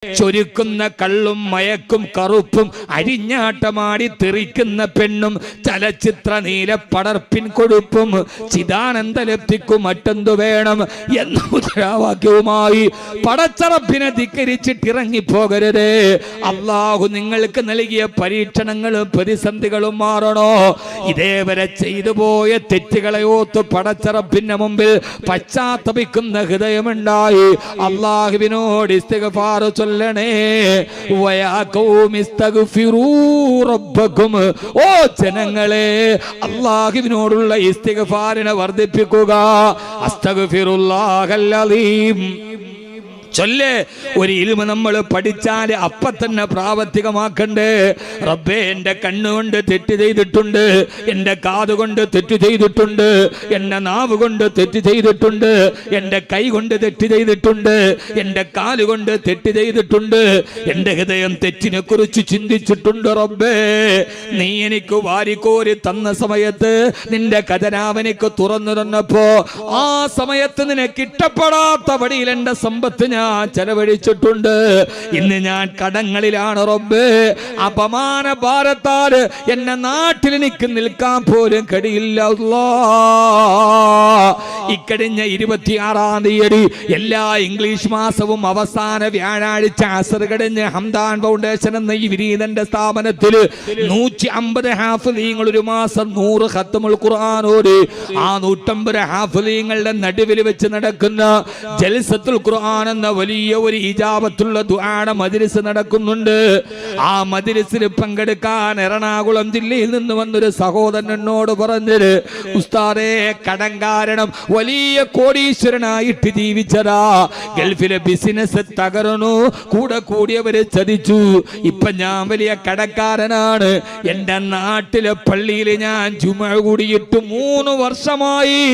ചൊരുക്കുന്ന കള്ളും മയക്കും കറുപ്പും അരിഞ്ഞാട്ടമാടി തെറിക്കുന്ന പെണ്ണും ചലച്ചിത്ര നീല പടർപ്പിൻ കൊടുപ്പും ചിദാനന്ദലബ്ധിക്കും മറ്റെന്തു വേണം എന്ന മുദ്രാവാക്യവുമായി പടച്ചറപ്പിനെ ധിക്കരിച്ചിട്ടിറങ്ങിപ്പോകരുതേ. അള്ളാഹു നിങ്ങൾക്ക് നൽകിയ പരീക്ഷണങ്ങളും പ്രതിസന്ധികളും മാറണോ? ഇതേവരെ ചെയ്തു പോയ തെറ്റുകളെ ഓർത്ത് പടച്ചറപ്പിന്റെ മുമ്പിൽ പശ്ചാത്തപിക്കുന്ന ഹൃദയമുണ്ടായി അള്ളാഹുവിനോട് ഇസ്തിഗ്ഫാർ ചൊല്ലണേ. വയാ ഖൗമി ഇസ്തഗ്ഫിറൂ റബ്ബക്കും, ഓ ജനങ്ങളെ അള്ളാഹുവിനോടുള്ള ഇസ്തിഗ്ഫാറിനെ വർദ്ധിപ്പിക്കുക. അസ്തഗ്ഫിറുല്ലാഹൽ അലീം ചൊല്ലേ. ഒരു ഇൽമ നമ്മൾ പഠിച്ചാൽ അപ്പ തന്നെ പ്രാവർത്തികമാക്കണ്ടേ. റബ്ബേ, എൻ്റെ കണ്ണുകൊണ്ട് തെറ്റ് ചെയ്തിട്ടുണ്ട്, എൻ്റെ കാതുകൊണ്ട് തെറ്റ് ചെയ്തിട്ടുണ്ട്, എൻ്റെ നാവ് കൊണ്ട് തെറ്റ് ചെയ്തിട്ടുണ്ട്, എൻ്റെ കൈ കൊണ്ട് തെറ്റ് ചെയ്തിട്ടുണ്ട്, എൻ്റെ കാലുകൊണ്ട് തെറ്റ് ചെയ്തിട്ടുണ്ട്, എൻ്റെ ഹൃദയം തെറ്റിനെ കുറിച്ച് ചിന്തിച്ചിട്ടുണ്ട്. റബ്ബേ, നീ എനിക്ക് വാരിക്കോരി തന്ന സമയത്ത് നിന്റെ ഖജനാവെനിക്ക് തുറന്നു തന്നപ്പോ ആ സമയത്ത് നിനക്ക് ഇഷ്ടപ്പെടാത്ത വഴിയിൽ എൻ്റെ സമ്പത്ത് ഞാൻ ചെലവഴിച്ചിട്ടുണ്ട്. ഇന്ന് ഞാൻ കടങ്ങളിലാണ് റബ്ബേ. അപമാന ഭാരത്താൽ എന്നെ നാട്ടിൽ എനിക്ക് നിൽക്കാൻ പോലും കഴിയില്ല. ഇക്കഴിഞ്ഞ 26-ാം തീയതി എല്ലാ ഇംഗ്ലീഷ് മാസവും അവസാന വ്യാഴാഴ്ച അസർ കഴിഞ്ഞ് ഹംദാൻ ഫൗണ്ടേഷൻ എന്ന ഈ വിനീതന്റെ സ്ഥാപനത്തിൽ 150 ഹാഫിളീങ്ങൾ ഒരു മാസം 100 ഖത്മുൽ ഖുർആൻ ഓതി. ആ 150 ഹാഫിളീങ്ങളുടെ നടുവിൽ വെച്ച് നടക്കുന്ന ജൽസത്തുൽ ഖുർആൻ എന്ന വലിയ ഒരു ഇജാബത്തുള്ള ദുആയുടെ മജ്‌ലിസ് നടക്കുന്നുണ്ട്. ആ മജ്‌ലിസിൽ പങ്കെടുക്കാൻ എറണാകുളം ജില്ലയിൽ നിന്ന് വന്നൊരു സഹോദരൻ എന്നോട് പറഞ്ഞത്, ഉസ്താദേ, കടം കാരണം വലിയ കോടീശ്വരനായിട്ട് ജീവിച്ചതാ, ഗൾഫിലെ ബിസിനസ് തകർന്നു, കൂടെ കൂടിയവര് ചതിച്ചു, ഇപ്പൊ ഞാൻ വലിയ കടക്കാരനാണ്. എന്റെ നാട്ടിലെ പള്ളിയിൽ ഞാൻ ജുമുഅ കൂടിയിട്ട് 3 വർഷമായി.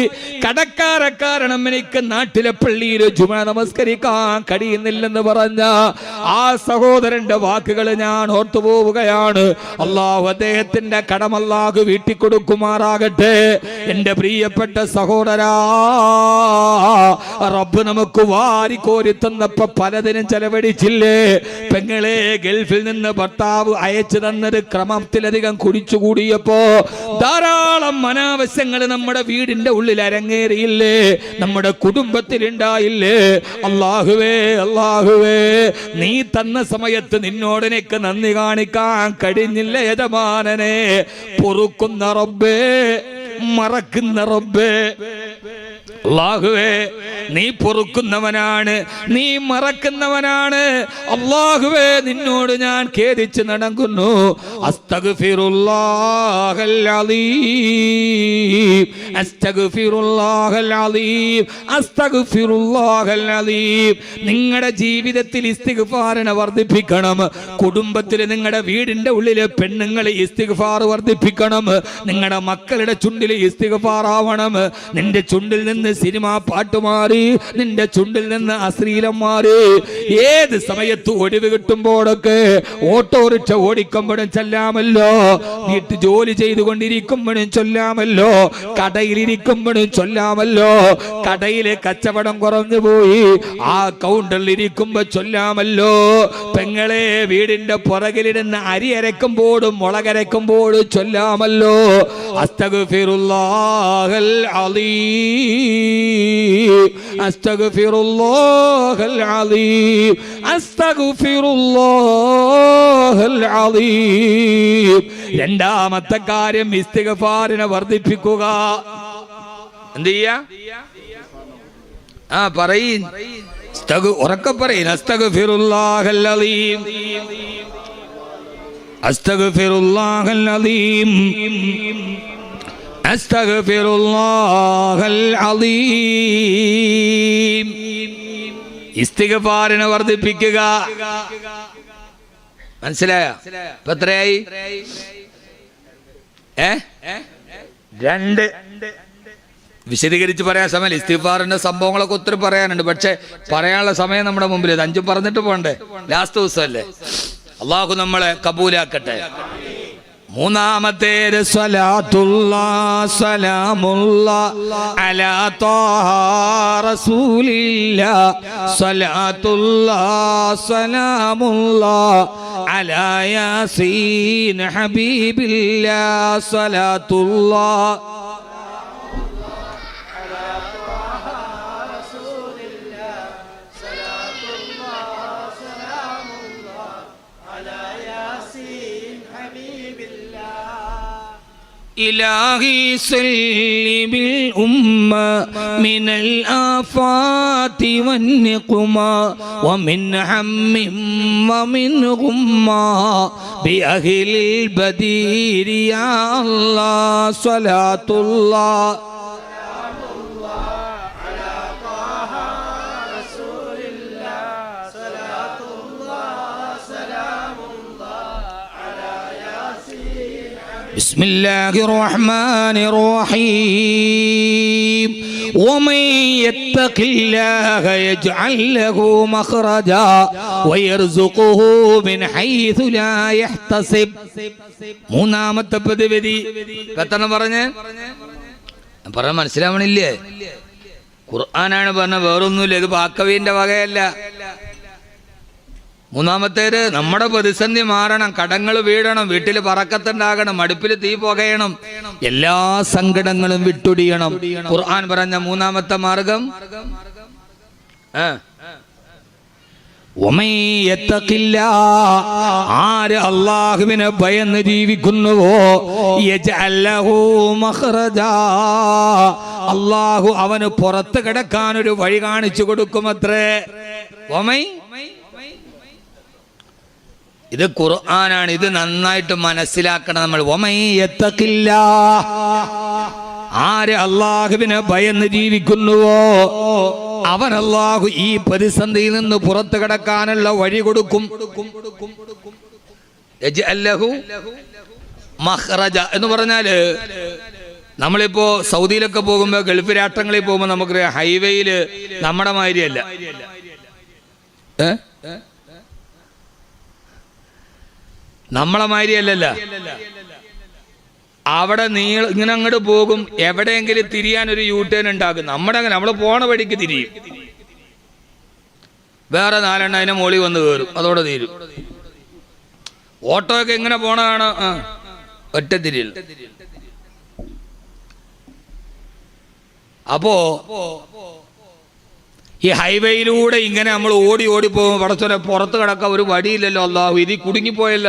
കടക്കാരെ കാരണം എനിക്ക് നാട്ടിലെ പള്ളിയിൽ ജുമുഅ നമസ്കരിക്കാൻ കഴിയുന്നില്ലെന്ന് പറഞ്ഞ ആ സഹോദരന്റെ വാക്കുകൾ ഞാൻ ഓർത്തുപോവുകയാണ്. അല്ലാഹു അദ്ദേഹത്തിന്റെ കടം അല്ലാഹു വീട്ടിൽ കൊടുക്കുമാറാകട്ടെ. എന്റെ പ്രിയപ്പെട്ട സഹോദരാ, റബ്ബ് നമുക്ക് വാരിക്കോരി തന്നപ്പോ പലതിനും ചെലവഴിച്ചില്ലേ? പെങ്ങളെ, ഗൾഫിൽ നിന്ന് ഭർത്താവ് അയച്ചു തന്നത് ക്രമത്തിലധികം കുടിച്ചുകൂടിയപ്പോ ധാരാളം അനാവശ്യങ്ങൾ നമ്മുടെ വീടിന്റെ ഉള്ളിൽ അരങ്ങേറിയില്ലേ? നമ്മുടെ കുടുംബത്തിൽ ഉണ്ടായില്ലേ? അല്ലാഹുവേ, അല്ലാഹുവേ, നീ തന്ന സമയത്ത് നിന്നോട് എനിക്ക് നന്ദി കാണിക്കാൻ കഴിഞ്ഞില്ല യജമാനനെ. പൊറുക്കുന്ന റബ്ബേ, മറക്കുന്ന റബ്ബേ, അല്ലാഹുവേ, നീ പൊറുക്കുന്നവനാണ്, നീ മറക്കുന്നവനാണ്. അല്ലാഹുവേ, നിന്നോട് ഞാൻ ഖേദിച്ച് നടക്കുന്നു. അസ്തഗ്ഫിറുല്ലാഹൽ അലീം, അസ്തഗ്ഫിറുല്ലാഹൽ അലീം, അസ്തഗ്ഫിറുല്ലാഹൽ അലീം. നിങ്ങളുടെ ജീവിതത്തിൽ ഇസ്തിഗ്ഫാറിനെ വർദ്ധിപ്പിക്കണം. കുടുംബത്തിൽ നിങ്ങളുടെ വീടിന്റെ ഉള്ളിലെ പെണ്ണുങ്ങൾ ഇസ്തിഗ്ഫാർ വർദ്ധിപ്പിക്കണം. നിങ്ങളുടെ മക്കളുടെ ചുണ്ടിൽ ഇസ്തിഗ്ഫാർ ആവണം. നിന്റെ ചുണ്ടിൽ നിന്ന് സിനിമ പാട്ട് മാറി, നിന്റെ ചുണ്ടിൽ നിന്ന് അശ്ലീലം മാറി. ഏത് സമയത്ത് ഒഴിവ് കിട്ടുമ്പോഴൊക്കെ ഓട്ടോറിക്ഷ ഓടിക്കുമ്പോഴും ചൊല്ലാമല്ലോ, വീട്ടു ജോലി ചെയ്തുകൊണ്ടിരിക്കുമ്പോഴും ചൊല്ലാമല്ലോ, കടയിലിരിക്കുമ്പോഴും ചൊല്ലാമല്ലോ. കടയിലെ കച്ചവടം കുറഞ്ഞു പോയി, ആ കൗണ്ടറിൽ ഇരിക്കുമ്പോ ചൊല്ലാമല്ലോ. പെങ്ങളെ, വീടിന്റെ പുറകിലിരുന്ന് അരി അരക്കുമ്പോഴും മുളകരക്കുമ്പോഴും ചൊല്ലാമല്ലോ. അസ്തഗ്ഫിറുല്ലാഹൽ അലീം, അസ്തഗ്ഫിറുല്ലാഹൽ അലീം, അസ്തഗ്ഫിറുല്ലാഹൽ അലീം. രണ്ടാമത്തെ കാര്യം ഇസ്തിഗ്ഫാറിനെ വർദ്ധിപ്പിക്കുക. എന്ത് ചെയ്യാ? പറയ്, ഉറക്കെ പറയും. അസ്തഗ്ഫിറുല്ലാഹൽ അലീം, അസ്തഗ്ഫിറുല്ലാഹൽ അലീം, അസ്തഗ്ഫിറുല്ലാഹൽ അലീം. ഇസ്തിഗ്ഫാറിനെ വർദ്ധിപ്പിക്കുക. മനസ്സിലായോ? ഇപ്പൊ എത്രയായി? 2. വിശദീകരിച്ച് പറയാൻ സമയം. ഇസ്തിഗ്ഫാറിന്റെ സംഭവങ്ങളൊക്കെ ഒത്തിരി പറയാനുണ്ട്, പക്ഷെ പറയാനുള്ള സമയം നമ്മുടെ മുമ്പിൽ. 5 പറഞ്ഞിട്ട് പോണ്ടേ? ലാസ്റ്റ് ദിവസമല്ലേ? അള്ളാഹു നമ്മളെ കബൂലാക്കട്ടെ. മൂന്നാമത്തേത് സ്വലാത്തുല്ലാഹ് സലാമുല്ലാഹ് അലാ ത്വാഹ റസൂലില്ലാഹ് സ്വലാത്തുല്ലാഹ് സലാമുല്ലാഹ് അലാ യാസീൻ ഹബീബില്ലാഹ് സ്വലാത്തുല്ലാഹ് إلهي صل بالأمة من الآفات والنقمة ومن هم ومن غمة بأهل البدير يا الله صلاة الله بسم الله الرحمن الرحيم ومن يتق الله يجعل له مخرجا ويرزقه من حيث لا يحتسب മൂന്നാമത്തെ പ്രതിവിധി കത്തണം പറഞ്ഞേ പറഞ്ഞ മനസ്സിലാവണില്ലേ ഖുർആനാണ് പറഞ്ഞ വേറൊന്നുമില്ല ഇത് ബാക്കവീന്റെ വകയല്ല മൂന്നാമത്തേത് നമ്മുടെ പ്രതിസന്ധി മാറണം കടങ്ങൾ വീഴണം വീട്ടിൽ പറക്കത്തുണ്ടാകണം അടുപ്പിൽ തീ പുകയണം എല്ലാ സങ്കടങ്ങളും വിട്ടൊടിയണം ഖുർആൻ പറഞ്ഞ മൂന്നാമത്തെ മാർഗം ആര് അല്ലാഹുവിനെ ഭയന്ന് ജീവിക്കുന്നുവോ അല്ലാഹു അവന് പുറത്ത് കിടക്കാൻ ഒരു വഴി കാണിച്ചു കൊടുക്കുമത്രേ ഇത് ഖുർആനാണ് ഇത് നന്നായിട്ട് മനസ്സിലാക്കണം നമ്മൾ ആര് അല്ലാഹുവിനെ ഭയന്ന് ജീവിക്കുന്നുവോ അവൻ അല്ലാഹു ഈ പ്രതിസന്ധിയിൽ നിന്ന് പുറത്തു കടക്കാനുള്ള വഴി കൊടുക്കും മഖ്റജ എന്ന് പറഞ്ഞാല് നമ്മളിപ്പോ സൗദിയിലൊക്കെ പോകുമ്പോ ഗൾഫ് രാഷ്ട്രങ്ങളിൽ പോകുമ്പോ നമുക്ക് ഹൈവേയില് നമ്മുടെ മാതിരിയല്ല നമ്മളെ മാതിരിയല്ലല്ല അവിടെ ഇങ്ങനെ അങ്ങോട്ട് പോകും എവിടെയെങ്കിലും തിരിയാൻ ഒരു യൂട്ടേൺ ഉണ്ടാകും നമ്മുടെ അങ്ങനെ നമ്മള് പോണ വഴിക്ക് തിരിയും വേറെ 4 അതിനെ മോളി വന്ന് കയറും അതോടെ തീരും ഓട്ടോ ഒക്കെ എങ്ങനെ പോണതാണ് ഒറ്റ തിരിയൽ അപ്പോ ഈ ഹൈവേയിലൂടെ ഇങ്ങനെ നമ്മൾ ഓടി പോകുമ്പോൾ പടച്ചോനെ പുറത്ത് കിടക്കാൻ ഒരു വടിയില്ലല്ലോ അല്ലാഹു ഇതിൽ കുടുങ്ങിപ്പോയല്ല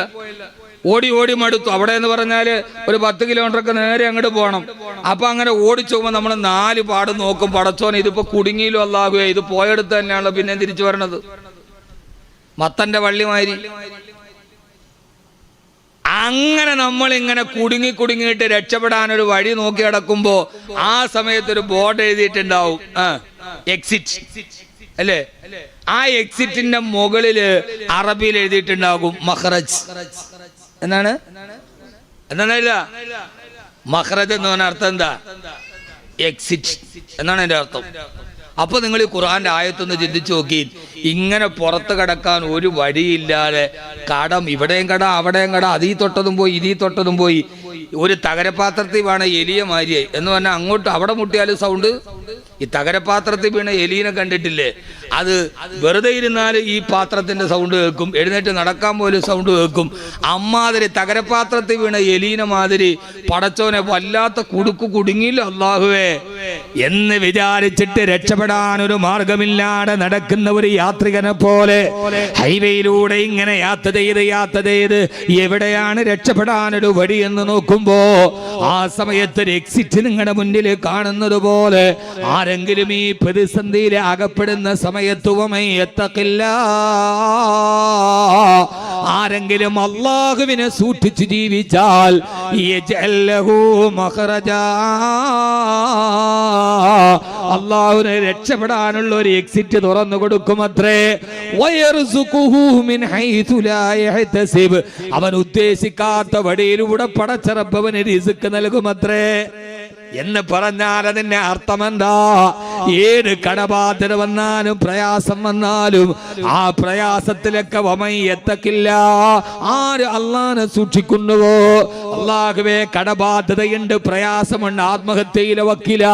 ഓടി മടുത്തു അവിടെ എന്ന് പറഞ്ഞാല് ഒരു 10 കിലോമീറ്ററൊക്കെ നേരെ അങ്ങോട്ട് പോകണം അപ്പൊ അങ്ങനെ ഓടിച്ചു പോകുമ്പോൾ നമ്മൾ 4 പാട് നോക്കും പടച്ചോനെ ഇതിപ്പോ കുടുങ്ങിയില്ലോ അല്ലാഹുവേ ഇത് പോയെടുത്ത് തന്നെയാണല്ലോ പിന്നെ തിരിച്ചു വരണത് മത്തന്റെ വള്ളിമാതിരി അങ്ങനെ നമ്മൾ ഇങ്ങനെ കുടുങ്ങിയിട്ട് രക്ഷപ്പെടാനൊരു വഴി നോക്കി കിടക്കുമ്പോ ആ സമയത്ത് ഒരു ബോർഡ് എഴുതിയിട്ടുണ്ടാവും എക്സിറ്റ് അല്ലേ ആ എക്സിറ്റിന്റെ മുകളില് അറബിയിൽ എഴുതിയിട്ടുണ്ടാകും മഖ്റജ് എന്നാണ് എന്താ മഖ്റജ് എന്ന് പറഞ്ഞ അർത്ഥം എന്താ എക്സിറ്റ് എന്നാണ് എന്റെ അർത്ഥം അപ്പൊ നിങ്ങൾ ഈ ഖുർആന്റെ ആയത്തൊന്ന് ചിന്തിച്ചു നോക്കി ഇങ്ങനെ പുറത്ത് കടക്കാൻ ഒരു വഴിയില്ലാതെ കടം ഇവിടെയും കട അവിടെയും കട അതീ തൊട്ടതും പോയി ഇതീ തൊട്ടതും പോയി ഒരു തകരപാത്രത്തിൽ വീണ എലിയ മാരിയായി എന്ന് പറഞ്ഞാൽ അങ്ങോട്ട് അവിടെ മുട്ടിയാലും സൗണ്ട് ഈ തകരപാത്രത്തിൽ വീണ എലീനെ കണ്ടിട്ടില്ലേ അത് വെറുതെ ഇരുന്നാൽ ഈ പാത്രത്തിന്റെ സൗണ്ട് കേൾക്കും എഴുന്നേറ്റ് നടക്കാൻ പോലും സൗണ്ട് കേൾക്കും അമ്മാതിരി തകരപാത്രത്തിൽ വീണ എലീനെ മാതിരി പടച്ചോനെ വല്ലാത്ത കുടുങ്ങിയില്ല അല്ലാഹുവേ എന്ന് വിചാരിച്ചിട്ട് രക്ഷപ്പെടാൻ ഒരു മാർഗമില്ലാതെ നടക്കുന്ന ഒരു യാത്രികനെ പോലെ ഹൈവേയിലൂടെ ഇങ്ങനെ യാത്ര ചെയ്ത് എവിടെയാണ് രക്ഷപ്പെടാനൊരു വഴി എന്ന് നോക്കുമ്പോ ആ സമയത്ത് ഒരു എക്സിറ്റ് നിങ്ങളുടെ മുന്നിൽ കാണുന്നത് പോലെ ആരെങ്കിലും ഈ പ്രതിസന്ധിയിൽ അകപ്പെടുന്ന സമയത്തുവമയത്തക്കില്ല ആരെങ്കിലും അല്ലാഹുവിനെ സൂക്ഷിച്ചു ജീവിച്ചാൽ അല്ലാഹുവിനെ രക്ഷപ്പെടാനുള്ള ഒരു എക്സിറ്റ് തുറന്നു കൊടുക്കുമത്രേ അവൻ ഉദ്ദേശിക്കാത്ത വഴിയിലൂടെ പടച്ചറപ്പവന് റിസ്ക് നൽകുമത്രേ എന്ന് പറഞ്ഞാൽ അതിന്റെ അർത്ഥമെന്താ? ഏത് കടബാധ്യത വന്നാലും പ്രയാസം വന്നാലും ആ പ്രയാസത്തിലൊക്കെ വമയ്യത്തക്കില്ല, ആര് അള്ളാനെ സൂക്ഷിക്കുന്നുവോ, അള്ളാഹുവേ കടബാധ്യതയുണ്ട്, പ്രയാസമുണ്ട്, ആത്മഹത്യയിലെ വക്കില,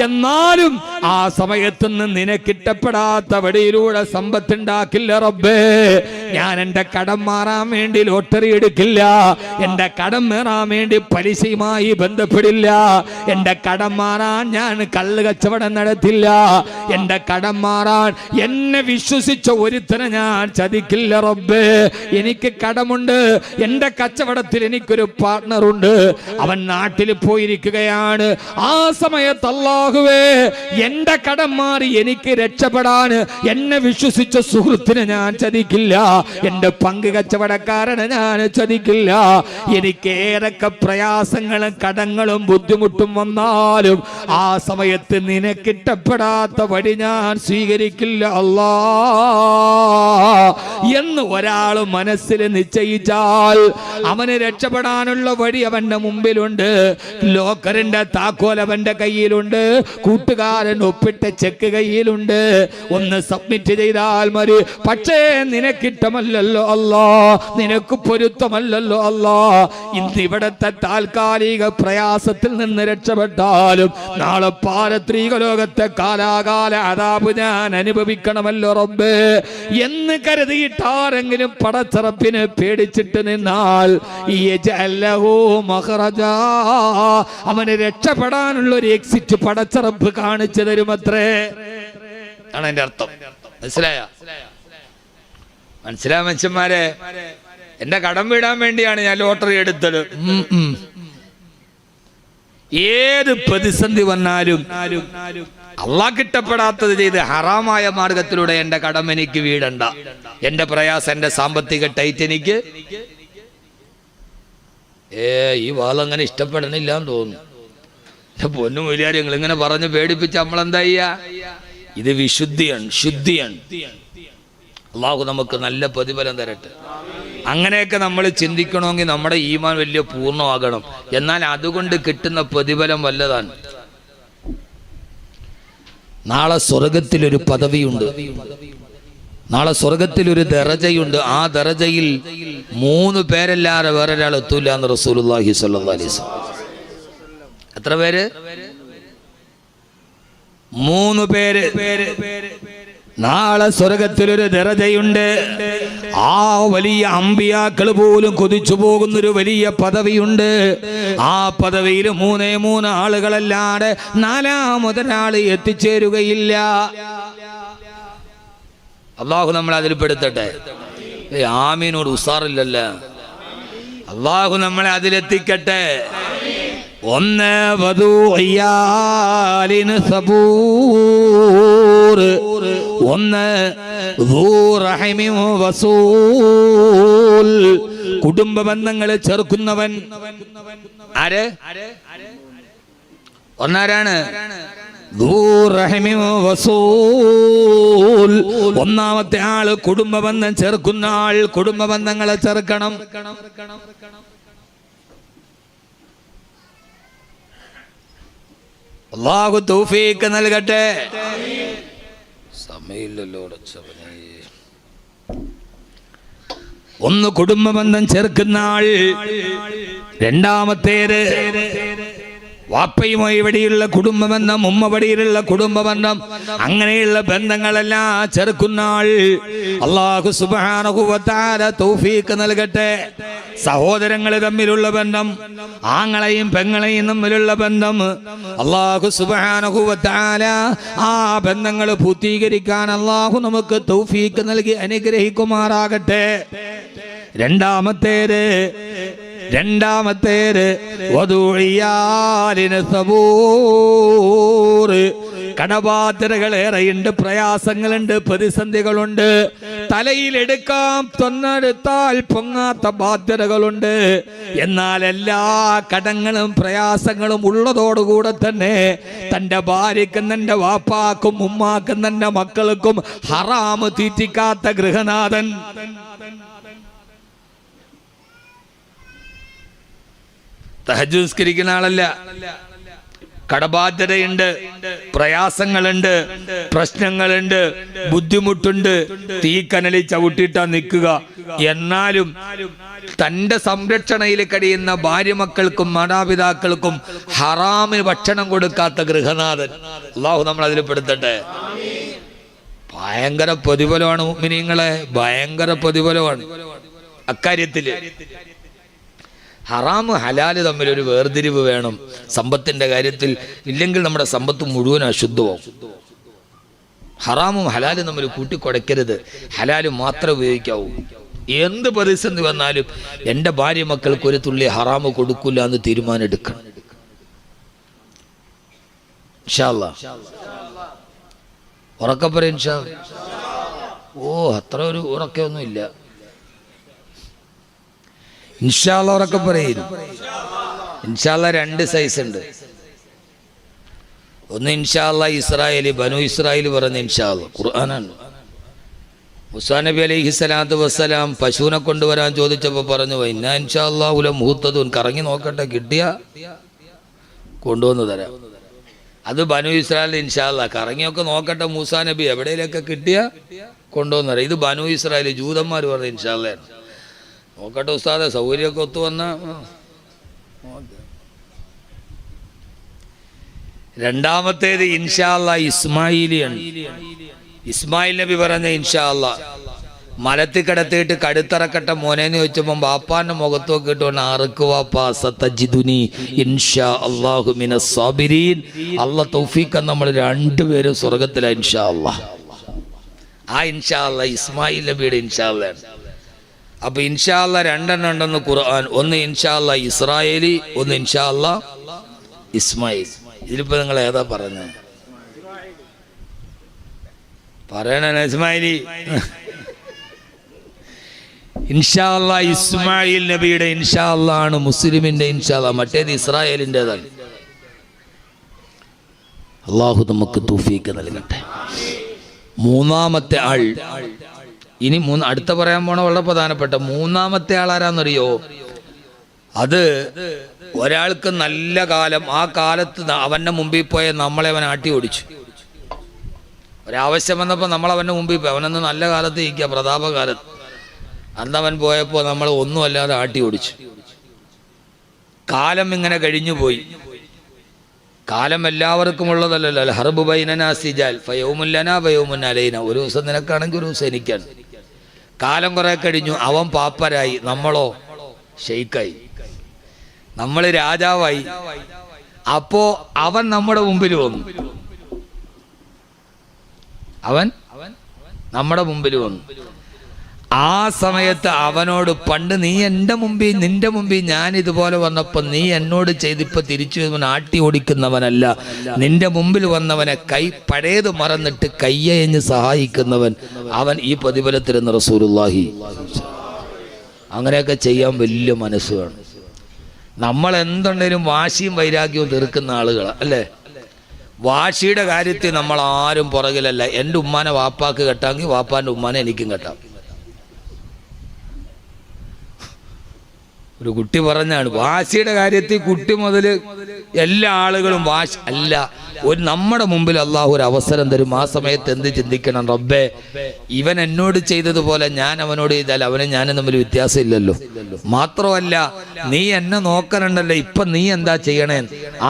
എന്നാലും ആ സമയത്ത് നിന്ന് നിനക്കിട്ടപ്പെടാത്ത വഴിയിലൂടെ സമ്പത്തുണ്ടാക്കില്ല റബ്ബേ. ഞാൻ എന്റെ കടം മാറാൻ വേണ്ടി ലോട്ടറി എടുക്കില്ല, എന്റെ കടം മാറാൻ വേണ്ടി പലിശയുമായി ബന്ധപ്പെടില്ല, എന്റെ കടം മാറാൻ ഞാൻ കള്ള് കച്ചവടം നടത്തില്ല, എന്റെ കടം മാറാൻ എന്നെ വിശ്വസിച്ച ഒരുത്തനെ ഞാൻ ചതിക്കില്ല റബ്ബേ. എനിക്ക് കടമുണ്ട്, എന്റെ കച്ചവടത്തിൽ എനിക്കൊരു പാർട്ട്ണറുണ്ട്, അവൻ നാട്ടിൽ പോയിരിക്കുകയാണ്. ആ സമയത്ത് അല്ലാഹുവേ എന്റെ കടം മാറി എനിക്ക് രക്ഷപ്പെടാൻ എന്നെ വിശ്വസിച്ച സുഹൃത്തിനെ ഞാൻ ചതിക്കില്ല, എന്റെ പങ്ക് കച്ചവടക്കാരനെ ഞാൻ ചതിക്കില്ല. എനിക്ക് ഏതൊക്കെ പ്രയാസങ്ങളും കടങ്ങളും ബുദ്ധിമുട്ടും വന്നാലും ആ സമയത്ത് നിനക്കിട്ടപ്പെടാത്ത വഴി ഞാൻ സ്വീകരിക്കില്ല അല്ലാ എന്ന് ഒരാൾ മനസ്സിൽ നിശ്ചയിച്ചാൽ അവന് രക്ഷപ്പെടാനുള്ള വഴി അവന്റെ മുമ്പിലുണ്ട്. ലോക്കറിന്റെ താക്കോൽ അവന്റെ കയ്യിലുണ്ട്, കൂട്ടുകാരൻ ഒപ്പിട്ട ചെക്ക് കയ്യിലുണ്ട്, ഒന്ന് സബ്മിറ്റ് ചെയ്താൽ മതി. പക്ഷേ നിനക്കിട്ടമല്ലല്ലോ അല്ലാ, നിനക്ക് പൊരുത്തമല്ലല്ലോ അല്ലാ. ഇന്ന് ഇവിടത്തെ താൽക്കാലിക പ്രയാസത്തിൽ നിന്ന് രക്ഷപ്പെട്ടാലും നാളെ പാരത്രിക ലോകത്തെ കാലാകാല അദാബ് ഞാൻ അനുഭവിക്കണമല്ലോ റബ്ബേ എന്ന് കരുതിയിട്ട് ആരെങ്കിലും പടച്ചറപ്പിനെ പേടിച്ചിട്ട് നിന്നാൽ അവന് രക്ഷപ്പെടാനുള്ള ഒരു എക്സിറ്റ് പടച്ചറപ്പ് കാണിച്ചു തരുമത്രേ ആണ് എന്റെ അർത്ഥം. മനസ്സിലായോ? മനസ്സിലായ മനുഷ്യന്മാരെ, എന്റെ കടം വീടാൻ വേണ്ടിയാണ് ഞാൻ ലോട്ടറി എടുത്തത്. ഏത് പ്രതിസന്ധി വന്നാലും അള്ളാഹ് കിട്ടപ്പെടാത്തത് ചെയ്ത് ഹറാമായ മാർഗത്തിലൂടെ എന്റെ കടം എനിക്ക് വീടണ്ട, എന്റെ പ്രയാസം, എന്റെ സാമ്പത്തിക ടൈറ്റ് എനിക്ക് ഈ വാളങ്ങനെ ഇഷ്ടപ്പെടണില്ല എന്ന് തോന്നുന്നു. എന്റെ പൊന്നു മൂല്യാരി, നിങ്ങൾ ഇങ്ങനെ പറഞ്ഞ് പേടിപ്പിച്ച് നമ്മളെന്താ ചെയ്യാ? ഇത് വിശുദ്ധിയാണ്, ശുദ്ധിയാണ്. അള്ളാഹു നമുക്ക് നല്ല പ്രതിഫലം തരട്ടെ. അങ്ങനെയൊക്കെ നമ്മൾ ചിന്തിക്കണമെങ്കിൽ നമ്മുടെ ഈമാൻ വലിയ പൂർണ്ണമാകണം. എന്നാൽ അതുകൊണ്ട് കിട്ടുന്ന പ്രതിഫലം വല്ലതാണ്. നാളെ സ്വർഗത്തിലൊരു പദവിയുണ്ട്, നാളെ സ്വർഗത്തിലൊരു ദറജയുണ്ട്. ആ ദറജയിൽ 3 പേരല്ലാതെ വേറൊരാൾ എത്തൂല എന്ന് റസൂലുള്ളാഹി സ്വല്ലല്ലാഹി അലൈഹി വസല്ലം. എത്ര പേര്? 3 പേര്. നാളെ സ്വർഗത്തിലൊരു ദറജയുണ്ട്. ആ വലിയ അമ്പിയാക്കൾ പോലും കൊതിച്ചു പോകുന്നൊരു വലിയ പദവിയുണ്ട്. ആ പദവിയിൽ 3 ആളുകളല്ലാതെ 4ാമതൊരാൾ എത്തിച്ചേരുകയില്ല. അള്ളാഹു നമ്മളെ അതിൽ പെടുത്തട്ടെ. ആമീനോട് ഉസാറില്ലല്ലോ. അള്ളാഹു നമ്മളെ അതിലെത്തിക്കട്ടെ. 1 വദൂഇയാലിന് സബൂർ, 1 ദൂറഹിമിൻ വസൂൽ, കുടുംബ ബന്ധങ്ങളെ ചെറുക്കുന്നവൻ. ആര്? ഒന്നാരാണ്? ദൂറഹിമിൻ വസൂൽ. 1ാമത്തെ ആള് കുടുംബ ബന്ധം ചേർക്കുന്ന ആൾ. കുടുംബ ബന്ധങ്ങളെ ചേർക്കണം. അല്ലാഹു തൗഫീഖ് നൽകട്ടെ. സമയമില്ലല്ലോ. 1 കുടുംബ ബന്ധം ചേർക്കുന്ന ആൾ. 2ാമത്തേത് വാപ്പയുമായി വഴിയുള്ള കുടുംബ ബന്ധം, ഉമ്മ വഴിയിലുള്ള കുടുംബ ബന്ധം, അങ്ങനെയുള്ള ബന്ധങ്ങളെല്ലാം ചെറുക്കുന്ന ആൾ. അല്ലാഹു സുബ്ഹാനഹു വ തആല തൗഫീഖ് നൽകട്ടെ. സഹോദരങ്ങൾ തമ്മിലുള്ള ബന്ധം, ആങ്ങളെയും പെങ്ങളെയും തമ്മിലുള്ള ബന്ധം, അല്ലാഹു സുബ്ഹാനഹു വ തആല ആ ബന്ധങ്ങൾ പൂർത്തീകരിക്കാൻ അല്ലാഹു നമുക്ക് തൗഫീഖ് നൽകി അനുഗ്രഹിക്കുമാറാകട്ടെ. രണ്ടാമത്തേത് വദൂഇയാലിന് സബൂർ. കടബാധ്യതകളേറെയുണ്ട്, പ്രയാസങ്ങളുണ്ട്, പ്രതിസന്ധികളുണ്ട്. തലയിലെടുക്കാം തൊന്നെടുത്താൽ പൊങ്ങാത്ത ബാധ്യതകളുണ്ട്. എന്നാൽ എല്ലാ കടങ്ങളും പ്രയാസങ്ങളും ഉള്ളതോടുകൂടെ തന്നെ തൻ്റെ ഭാര്യയ്ക്കും തൻ്റെ വാപ്പാക്കും ഉമ്മാക്കും തൻ്റെ മക്കൾക്കും ഹറാമ് തീറ്റിക്കാത്ത ഗൃഹനാഥൻ. തഹജ്ജുദ് നിസ്കരിക്കുന്ന ആളല്ല, കടബാധ്യതയുണ്ട്, പ്രയാസങ്ങളുണ്ട്, പ്രശ്നങ്ങളുണ്ട്, ബുദ്ധിമുട്ടുണ്ട്, തീക്കനലിൽ ചവിട്ടിയിട്ടാ നിൽക്കുക. എന്നാലും തന്റെ സംരക്ഷണയിൽ കഴിയുന്ന ഭാര്യ മക്കൾക്കും മാതാപിതാക്കൾക്കും ഹറാമിന് ഭക്ഷണം കൊടുക്കാത്ത ഗൃഹനാഥൻ, അല്ലാഹു നമ്മൾ അതിൽ പെടുത്തട്ടെ. ഭയങ്കര പ്രതിഫലമാണ് മുഅ്മിനീങ്ങളെ, ഭയങ്കര പ്രതിഫലമാണ് അക്കാര്യത്തില്. ഹറാമ് ഹലാല് തമ്മിലൊരു വേർതിരിവ് വേണം സമ്പത്തിന്റെ കാര്യത്തിൽ, ഇല്ലെങ്കിൽ നമ്മുടെ സമ്പത്ത് മുഴുവൻ അശുദ്ധമാവും. ഹറാമും ഹലാലും തമ്മിൽ കൂട്ടിക്കുടയ്ക്കരുത്, ഹലാല് മാത്രമേ ഉപയോഗിക്കാവൂ. എന്ത് പ്രതിസന്ധി വന്നാലും എൻ്റെ ഭാര്യ മക്കൾക്ക് ഒരു തുള്ളി ഹറാമ് കൊടുക്കില്ല എന്ന് തീരുമാനം എടുക്കണം. ഇൻഷാ അല്ലാഹ് ഉറക്കപ്പറ ഇൻഷാ. ഓ അത്ര ഒരു ഉറക്കൊന്നും ഇല്ല. ഇൻഷാ അല്ലാഹ് ഉറക്കപ്പറയും. ഇൻഷാ അല്ലാഹ് 2 സൈസ് ഉണ്ട്. ഒന്ന് ഇൻഷാ അല്ലാഹ് ഇസ്രായേലി ബനു ഇസ്രായേൽ പറഞ്ഞ ഇൻഷാ അല്ലാഹ് ഖുർആനാണ്. മൂസാ നബി അലൈഹി സ്വലാത്തു വസ്സലാം പശുവിനെ കൊണ്ടുവരാൻ ചോദിച്ചപ്പോൾ പറഞ്ഞു ഇന്നാ ഇൻഷാ അല്ലാഹു ലമുഹ്തദൂൻ, കറങ്ങി നോക്കട്ടെ, കിട്ടിയ കൊണ്ടുവന്ന് തരാം. അത് ബനു ഇസ്രായേൽ ഇൻഷാ അല്ലാഹ് കറങ്ങിയൊക്കെ നോക്കട്ടെ മൂസാ നബി, എവിടെയൊക്കെ കിട്ടിയ കൊണ്ടുവന്ന് തരാം. ഇത് ബനു ഇസ്രായേൽ ജൂതന്മാർ പറഞ്ഞ ഇൻഷാ അല്ലാഹ്, നോക്കട്ടെ ഉസ്താദെ സൗകര്യമൊക്കെ ഒത്തു വന്ന. രണ്ടാമത്തേത് ഇൻഷാ അല്ലാഹ് ഇസ്മായിലിയാണ്. ഇസ്മായിൽ നബി പറഞ്ഞ ഇൻഷാ അല്ലാഹ് മലത്തിൽ കിടത്തിയിട്ട് കടുത്തിറക്കട്ടെ മോനേന്ന് ചോദിച്ചപ്പോൾ ബാപ്പാന്റെ മുഖത്ത് നോക്കിയിട്ട് ആർക്ക് വാപ്പാ സതജിദുനി ഇൻഷാ അല്ലാഹു മിനസ് സാബിരീൻ. അല്ലാഹ് തൗഫീഖ്, നമ്മൾ 2 പേരും സ്വർഗ്ഗത്തിലാണ് ഇൻഷാ അല്ലാഹ്. ആ ഇൻഷാ അല്ലാഹ് ഇസ്മായിൽ നബിയുടെ ഇൻഷാ അല്ലാഹ്. അപ്പൊ ഇൻഷാ അല്ലാഹ് 2 എണ്ണം ഉണ്ടെന്ന് ഖുർആൻ. ഒന്ന് ഇൻഷാ അല്ലാഹ് ഇസ്രായേലി, ഒന്ന് ഇൻഷാ അല്ലാഹ് ഇസ്മായിൽ. ഇതിലിപ്പോ നിങ്ങൾ ഏതാ പറഞ്ഞത്? പറയണ ഇസ്മായിലി. ഇൻഷാ അല്ലാഹ് ഇസ്മായിൽ നബിയുടെ ഇൻഷാ അല്ലാഹ് ആണ് മുസ്ലിമിന്റെ ഇൻഷാ അല്ലാഹ്, മറ്റേത് ഇസ്രായേലിൻ്റെതാണ്. അല്ലാഹു നമുക്ക് തൗഫീഖ് നൽകട്ടെ. മൂന്നാമത്തെ ആൾ, ഇനി അടുത്ത പറയാൻ പോണ വളരെ പ്രധാനപ്പെട്ട മൂന്നാമത്തെ ആൾ ആരാന്നറിയോ? അത് ഒരാൾക്ക് നല്ല കാലം, ആ കാലത്ത് അവന്റെ മുമ്പിൽ പോയ നമ്മളെ അവൻ ആട്ടി ഓടിച്ചു. ഒരാവശ്യം വന്നപ്പോൾ നമ്മൾ അവൻ്റെ മുമ്പിൽ പോയി. അവനൊന്ന് നല്ല കാലത്ത് ഇരിക്കുക, പ്രതാപകാലത്ത്. അന്നവൻ പോയപ്പോൾ നമ്മൾ ഒന്നുമല്ലാതെ ആട്ടി ഓടിച്ചു. കാലം ഇങ്ങനെ കഴിഞ്ഞു പോയി. കാലം എല്ലാവർക്കും ഉള്ളതല്ലല്ലോ. അൽ ഹർബു ബൈനനാ സിജാൽ ഫയൗമുൻ ലനാ വയൗമുൻ അലൈനാ. ഒരു ദിവസം നിനക്കാണെങ്കിൽ ഒരു ദിവസം എനിക്കാണ്. കാലം കുറെ കഴിഞ്ഞു, അവൻ പാപ്പരായി, നമ്മളോ ഷെയ്ക്കായി, നമ്മൾ രാജാവായി. അപ്പോ അവൻ നമ്മുടെ മുമ്പിൽ വന്നു. അവൻ നമ്മുടെ മുമ്പിൽ വന്നു. ആ സമയത്ത് അവനോട് പണ്ട് നീ എൻ്റെ മുമ്പിൽ, നിന്റെ മുമ്പിൽ ഞാൻ ഇതുപോലെ വന്നപ്പോൾ നീ എന്നോട് ചെയ്തിപ്പോൾ തിരിച്ചു ആട്ടി ഓടിക്കുന്നവനല്ല, നിന്റെ മുമ്പിൽ വന്നവനെ പഴയത് മറന്നിട്ട് കയ്യയഞ്ഞ് സഹായിക്കുന്നവൻ അവൻ ഈ പ്രതിഫലത്തിലെന്ന് റസൂലുള്ളാഹി. അങ്ങനെയൊക്കെ ചെയ്യാൻ വലിയ മനസ്സ് വേണം. നമ്മൾ എന്തുണ്ടെങ്കിലും വാശിയും വൈരാഗ്യവും തീർക്കുന്ന ആളുകളാണ് അല്ലേ? വാശിയുടെ കാര്യത്തിൽ നമ്മൾ ആരും പുറകിലല്ല. എൻ്റെ ഉമ്മാനെ വാപ്പാക്ക് കെട്ടാമെങ്കിൽ വാപ്പാൻ്റെ ഉമ്മാനെ എനിക്കും കെട്ടാം. ഒരു കുട്ടി പറഞ്ഞാണ്, വാശിയുടെ കാര്യത്തിൽ കുട്ടി മുതൽ എല്ലാ ആളുകളും വാശി അല്ല. നമ്മുടെ മുമ്പിൽ അള്ളാഹു ഒരു അവസരം തരും. ആ സമയത്ത് എന്ത് ചിന്തിക്കണം? റബ്ബേ, ഇവൻ എന്നോട് ചെയ്തതുപോലെ ഞാൻ അവനോട് ചെയ്താൽ അവനെ ഞാനും തമ്മിൽ വ്യത്യാസം ഇല്ലല്ലോ. മാത്രമല്ല നീ എന്നെ നോക്കണുണ്ടല്ലോ, ഇപ്പൊ നീ എന്താ ചെയ്യണേ?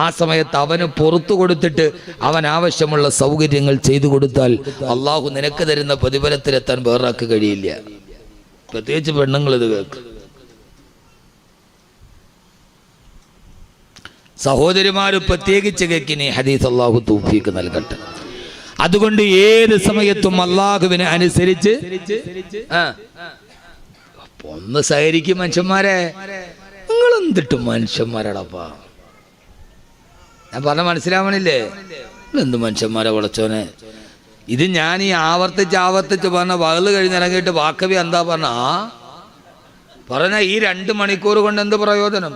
ആ സമയത്ത് അവന് പുറത്തു കൊടുത്തിട്ട് അവൻ ആവശ്യമുള്ള സൗകര്യങ്ങൾ ചെയ്തു കൊടുത്താൽ അള്ളാഹു നിനക്ക് തരുന്ന പ്രതിഫലത്തിലെത്താൻ വേറൊരാൾക്ക് കഴിയില്ല. പ്രത്യേകിച്ച് പെണ്ണുങ്ങൾ ഇത് കേൾക്കും. സഹോദരിമാര് പ്രത്യേകിച്ച് കേൾക്കിനി ഹദീസ് അല്ലാഹു തൗഫീഖ് നൽകട്ടെ. അതുകൊണ്ട് ഏത് സമയത്തും അള്ളാഹുവിനെ അനുസരിച്ച് ഒന്ന് സഹകരിക്കും. മനുഷ്യന്മാരെ, നിങ്ങൾ എന്തിട്ടും മനുഷ്യന്മാരാടപ്പാ. ഞാൻ പറഞ്ഞ മനസ്സിലാവണില്ലേ? എന്ത് മനുഷ്യന്മാരെ വിളച്ചോനെ. ഇത് ഞാൻ ഈ ആവർത്തിച്ച് പറഞ്ഞ വകല് കഴിഞ്ഞിറങ്ങിയിട്ട് വാക്കവി എന്താ പറഞ്ഞ ഈ 2 മണിക്കൂർ കൊണ്ട് എന്ത് പ്രയോജനം?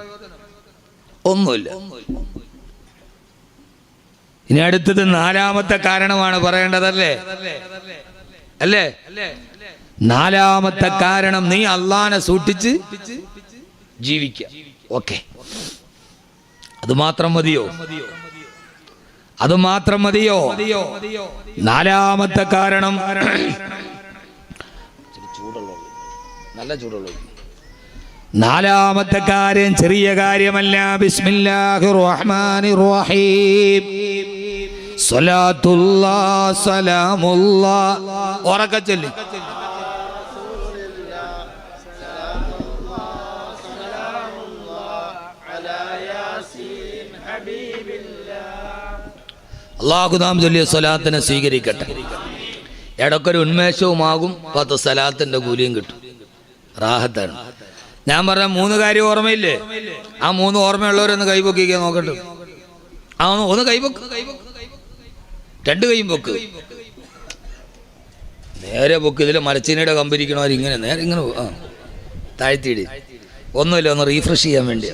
ഒന്നുമില്ല. ഇനി അടുത്തത് 4ാമത്തെ കാരണമാണ് പറയേണ്ടതല്ലേ? അല്ലേ? 4ാമത്തെ കാരണം നീ അള്ളാനെ സൂക്ഷിച്ച് ജീവിക്കുക. ഓക്കെ, അത് മാത്രം മതിയോ? അത് മാത്രം മതിയോ? നാലാമത്തെ കാരണം നല്ല ചൂടുള്ള നാലാമത്തെ കാര്യം ചെറിയ കാര്യമല്ല. ബിസ്മില്ലാഹിർ റഹ്മാനിർ റഹീം. സ്വലാത്തുല്ലാഹ് സലാമുല്ലാഹ് ഉറക്കെ ചൊല്ലി. അല്ലാഹു നാം ചൊല്ലിയ സ്വലാത്തിനെ സ്വീകരിക്കട്ടെ. ഇടയ്ക്കൊരു ഉന്മേഷവുമാകും, 10 സ്വലാത്തിന്റെ കൂലിയും കിട്ടും. റാഹത്താണ്. ഞാൻ പറഞ്ഞ 3 കാര്യം ഓർമ്മയില്ലേ? ആ 3 ഓർമ്മയുള്ളവരൊന്ന് കൈപൊക്കിക്കാൻ നോക്കട്ടെ. ഒന്ന് കൈപൊക്ക്, 2 കൈയും പൊക്ക്. നേരെ പൊക്ക്. ഇതിൽ മരച്ചീനയുടെ കമ്പിരിക്കണവർ ഇങ്ങനെ നേരെ ഇങ്ങനെ താഴ്ത്തിയിട്. ഒന്നുമില്ല, ഒന്ന് റീഫ്രഷ് ചെയ്യാൻ വേണ്ടി.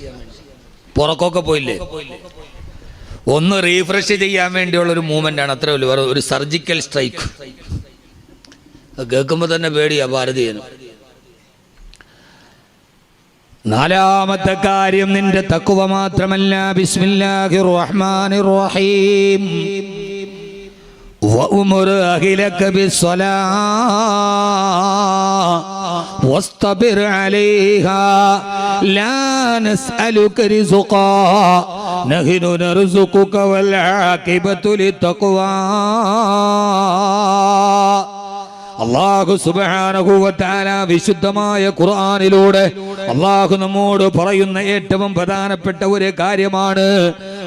പുറക്കൊക്കെ പോയില്ലേ? ഒന്ന് റീഫ്രഷ് ചെയ്യാൻ വേണ്ടിയുള്ളൊരു മൂവ്മെന്റ് ആണ്. അത്രേ ഉള്ളൂ. വേറെ ഒരു സർജിക്കൽ സ്ട്രൈക്ക്. കേൾക്കുമ്പോൾ തന്നെ പേടിയാ ഭാരതീയന്. നാലാമത്തെ കാര്യം നിന്റെ തഖ്വ മാത്രമല്ല. ബിസ്മില്ലാഹിർ റഹ്മാനിർ റഹീം. വഅ്മുർ അഹ്ലക ബിസ്സലാ വസ്തബിർ അലൈഹാ ലാ നസ്അലുക റിസ്ഖാ നഹ്നു നർസുഖുക വൽ ആഖിബതു ലിത്തഖ്വാ. അല്ലാഹു സുബ്ഹാനഹു വ തആല വിശുദ്ധമായ ഖുർആനിലൂടെ അല്ലാഹു നമ്മോട് പറയുന്ന ഏറ്റവും പ്രധാനപ്പെട്ട ഒരു കാര്യമാണ്.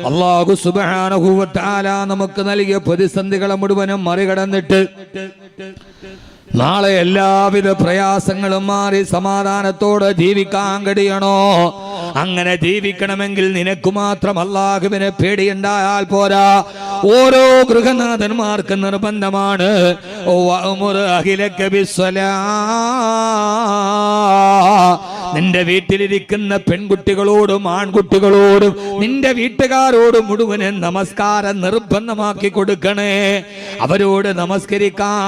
അല്ലാഹു സുബ്ഹാനഹു വ തആല നമുക്ക് നൽകിയ പ്രതിസന്ധികളെ മുഴുവനും മറികടന്നിട്ട് നാളെ എല്ലാവിധ പ്രയാസങ്ങളും മാറി സമാധാനത്തോടെ ജീവിക്കാൻ കഴിയണോ? അങ്ങനെ ജീവിക്കണമെങ്കിൽ നിനക്ക് മാത്രം അല്ലാഹുവിനെ പേടിയുണ്ടായാൽ പോരാ. ഓരോ ഗൃഹനാഥന്മാർക്ക് നിർബന്ധമാണ് വഅ്മുർ അഹ്ലക ബിസ്സലാ. നിന്റെ വീട്ടിലിരിക്കുന്ന പെൺകുട്ടികളോടും ആൺകുട്ടികളോടും നിന്റെ വീട്ടുകാരോടും മുഴുവനും നമസ്കാരം നിർബന്ധമാക്കി കൊടുക്കണേ. അവരോട് നമസ്കരിക്കാൻ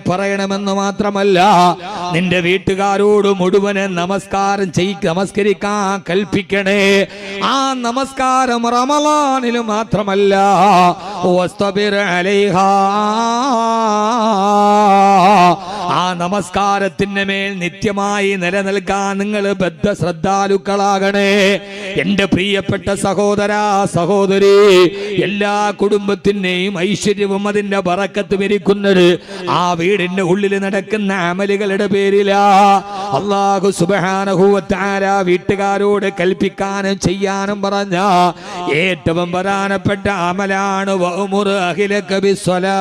പറയണമെന്ന് മാത്രമല്ല, നിന്റെ വീട്ടുകാരോട് മുഴുവനും നമസ്കരിക്കാൻ കൽപ്പിക്കണേ. ആ നമസ്കാരം റമളാനിൽ മാത്രമല്ല, വസ്തബിർ അലൈഹാ. ആ നമസ്കാരത്തിന് മേൽ നിത്യമായി നിലനിൽക്കാൻ നിങ്ങൾ ബദ്ധശ്രദ്ധാലുക്കളാകണേ. എന്റെ പ്രിയപ്പെട്ട സഹോദരാ സഹോദരി, എല്ലാ കുടുംബത്തിന്റെയും ഐശ്വര്യവും അതിന്റെ ബറക്കത്തും ഇരിക്കുന്നത് ആ വീടിന്റെ ഉള്ളിൽ നടക്കുന്ന അമലുകളുടെ പേരിലാ. അല്ലാഹു സുബ്ഹാനഹു വ തആല വീട്ടുകാരോട് കൽപ്പിക്കാനും ചെയ്യാനും പറഞ്ഞ ഏറ്റവും പ്രധാനപ്പെട്ട അമലാണ് വഅ്മുർ അഹ്ലക ബിസ്സലാ.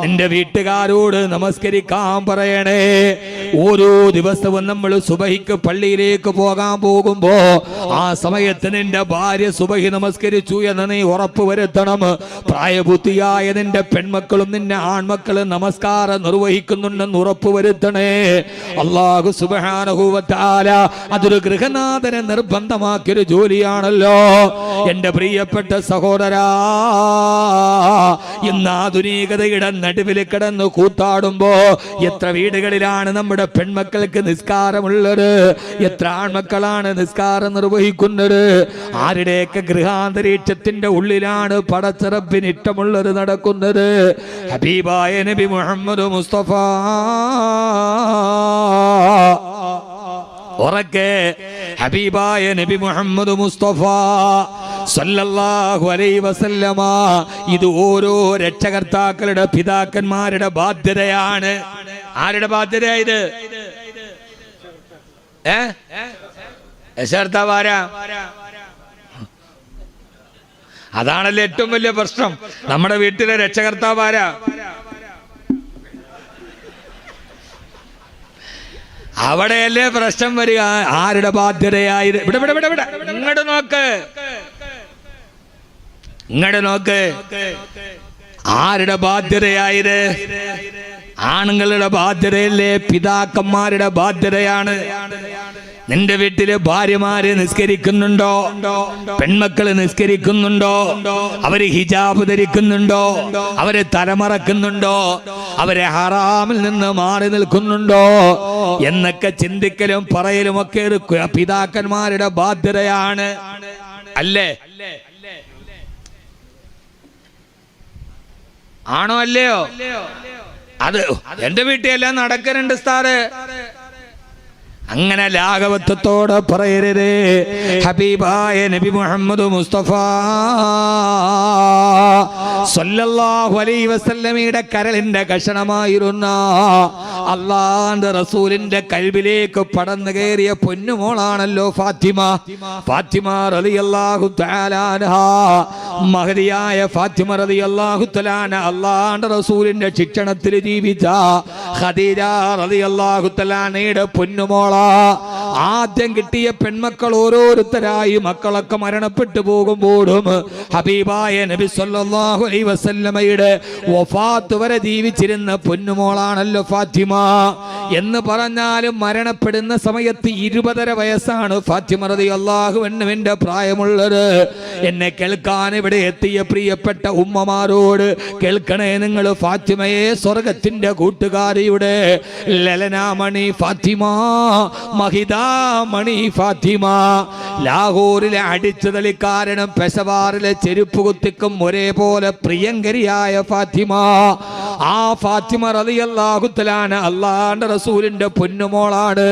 നിന്റെ വീട്ടുകാരോട് നമസ്കരിക്കാൻ പറയണേ. ഓരോ ദിവസവും നമ്മൾ സുബഹിക്ക് പള്ളിയിലേക്ക് പോകാൻ പോകുമ്പോ ആ സമയത്ത് നിന്റെ ഭാര്യ സുബഹി നമസ്കരിച്ചു എന്ന് നീ ഉറപ്പുവരുത്തണം. പ്രായപൂർത്തിയായ നിന്റെ പെൺമക്കളും നിന്റെ ആൺമക്കളും നമസ്കാരം നിർവഹിക്കുന്നുണ്ടെന്ന് ഉറപ്പുവരുത്തണേ. അല്ലാഹു സുബ്ഹാനഹു വ തആല അതൊരു ഗൃഹനാഥനെ നിർബന്ധമാക്കിയൊരു ജോലിയാണല്ലോ. എന്റെ പ്രിയപ്പെട്ട സഹോദരാ, ഇന്ന് ആധുനികതയുടെ നടുവിൽ കിടന്ന് കൂത്താടുമ്പോ എത്ര വീടുകളിലാണ് നമ്മുടെ പെൺമക്കൾക്ക് നിസ്കാരമുള്ളത്? എത്ര ആൺമക്കളാണ് നിസ്കാരം നിർവഹിക്കുന്നത്? ആരുടെയൊക്കെ ഗൃഹാന്തരീക്ഷത്തിന്റെ ഉള്ളിലാണ് പടച്ചിറപ്പിന് ഇഷ്ടമുള്ളത് നടക്കുന്നത്? ഹബീബായ നബി മുഹമ്മദ് മുസ്തഫ ഉറക്കെ ഹബീബായ നബി മുഹമ്മദ് മുസ്തഫ സല്ലല്ലാഹു അലൈഹി വസല്ലമ ഇത് ഓരോ രക്ഷകർത്താക്കളുടെ പിതാക്കന്മാരുടെ ബാധ്യതയാണ്. ആരുടെ ബാധ്യതയായത്? രക്ഷകർത്താവാരാ? അതാണല്ലോ ഏറ്റവും വലിയ പ്രശ്നം. നമ്മുടെ വീട്ടിലെ രക്ഷകർത്താവാരാ? അവിടെയല്ലേ പ്രശ്നം വരിക. ആരുടെ ബാധ്യതയായത്? ഇങ്ങോട്ട് നോക്ക്. ആരുടെ ബാധ്യതയായത്? ആണുങ്ങളുടെ ബാധ്യതയല്ലേ? പിതാക്കന്മാരുടെ ബാധ്യതയാണ്. നിന്റെ വീട്ടിലെ ഭാര്യമാര് നിസ്കരിക്കുന്നുണ്ടോ? പെൺമക്കള് നിസ്കരിക്കുന്നുണ്ടോ? അവര് ഹിജാബ് ധരിക്കുന്നുണ്ടോ? അവര് തലമറക്കുന്നുണ്ടോ? അവരെ ഹറാമിൽ നിന്ന് മാറി നിൽക്കുന്നുണ്ടോ എന്നൊക്കെ ചിന്തിക്കലും പറയലും ഒക്കെ പിതാക്കന്മാരുടെ ബാധ്യതയാണ്. അല്ലേ? ആണോ അല്ലയോ? അത് എന്റെ വീട്ടിലെല്ലാം നടക്കുന്നുണ്ട് ഉസ്താദേ. അങ്ങനെ ലാഘവത്വത്തോടെ പറയരുത്. ഹബീബായ നബി മുഹമ്മദ് മുസ്തഫ സല്ലല്ലാഹു അലൈഹി വസല്ലമയുടെ കരളിന്റെ കഷണമായിരുന്ന അല്ലാഹുവിന്റെ റസൂലിന്റെ കൽബിലേക്ക് പടന്നു കയറിയ പൊന്നുമോളാണല്ലോ ഫാത്തിമ. ഫാത്തിമ റളിയല്ലാഹു തആല അൻഹാ, മഹദിയായ ഫാത്തിമ റളിയല്ലാഹു തആല അൻഹാ അല്ലാഹുവിന്റെ റസൂലിന്റെ ശിക്ഷണത്തിൽ ജീവിച്ച ഖദീജ റളിയല്ലാഹു തആല അൻഹയുടെ പൊന്നുമോള. ആദ്യം കിട്ടിയ പെൺമക്കൾ ഓരോരുത്തരായി മക്കളൊക്കെ മരണപ്പെട്ടു പോകുമ്പോഴും ഹബീബായ നബി സല്ലല്ലാഹു അലൈഹി വസല്ലമയുടെ വഫാത്ത് വരെ ജീവിച്ചിരുന്ന പൊന്നുമോളാണല്ലോ ഫാത്തിമ. എന്ന് പറഞ്ഞാലും മരണപ്പെടുന്ന സമയത്ത് 20.5 വയസ്സാണ് ഫാത്തിമ റളിയല്ലാഹു അൻഹയുടെ പ്രായമുള്ളത്. എന്നെ കേൾക്കാൻ ഇവിടെ എത്തിയ പ്രിയപ്പെട്ട ഉമ്മമാരോട് കേൾക്കണേ നിങ്ങൾ, ഫാത്തിമയെ സ്വർഗത്തിന്റെ കൂട്ടുകാരിയുടെ ലലനാമണി ഫാത്തിമ, മഹിതാമണി ഫാത്തിമ. ലാഹോറിലെ അടിച്ചുതളി കാരണം പെഷവാറിലെ ചെരുപ്പ് കുത്തിക്കും ഒരേപോലെ പ്രിയങ്കരിയായ ഫാത്തിമ. ആ ഫാത്തിമ റളിയല്ലാഹു തആല അല്ലാഹുവിന്റെ റസൂലിന്റെ പൊന്നുമോളാണ്.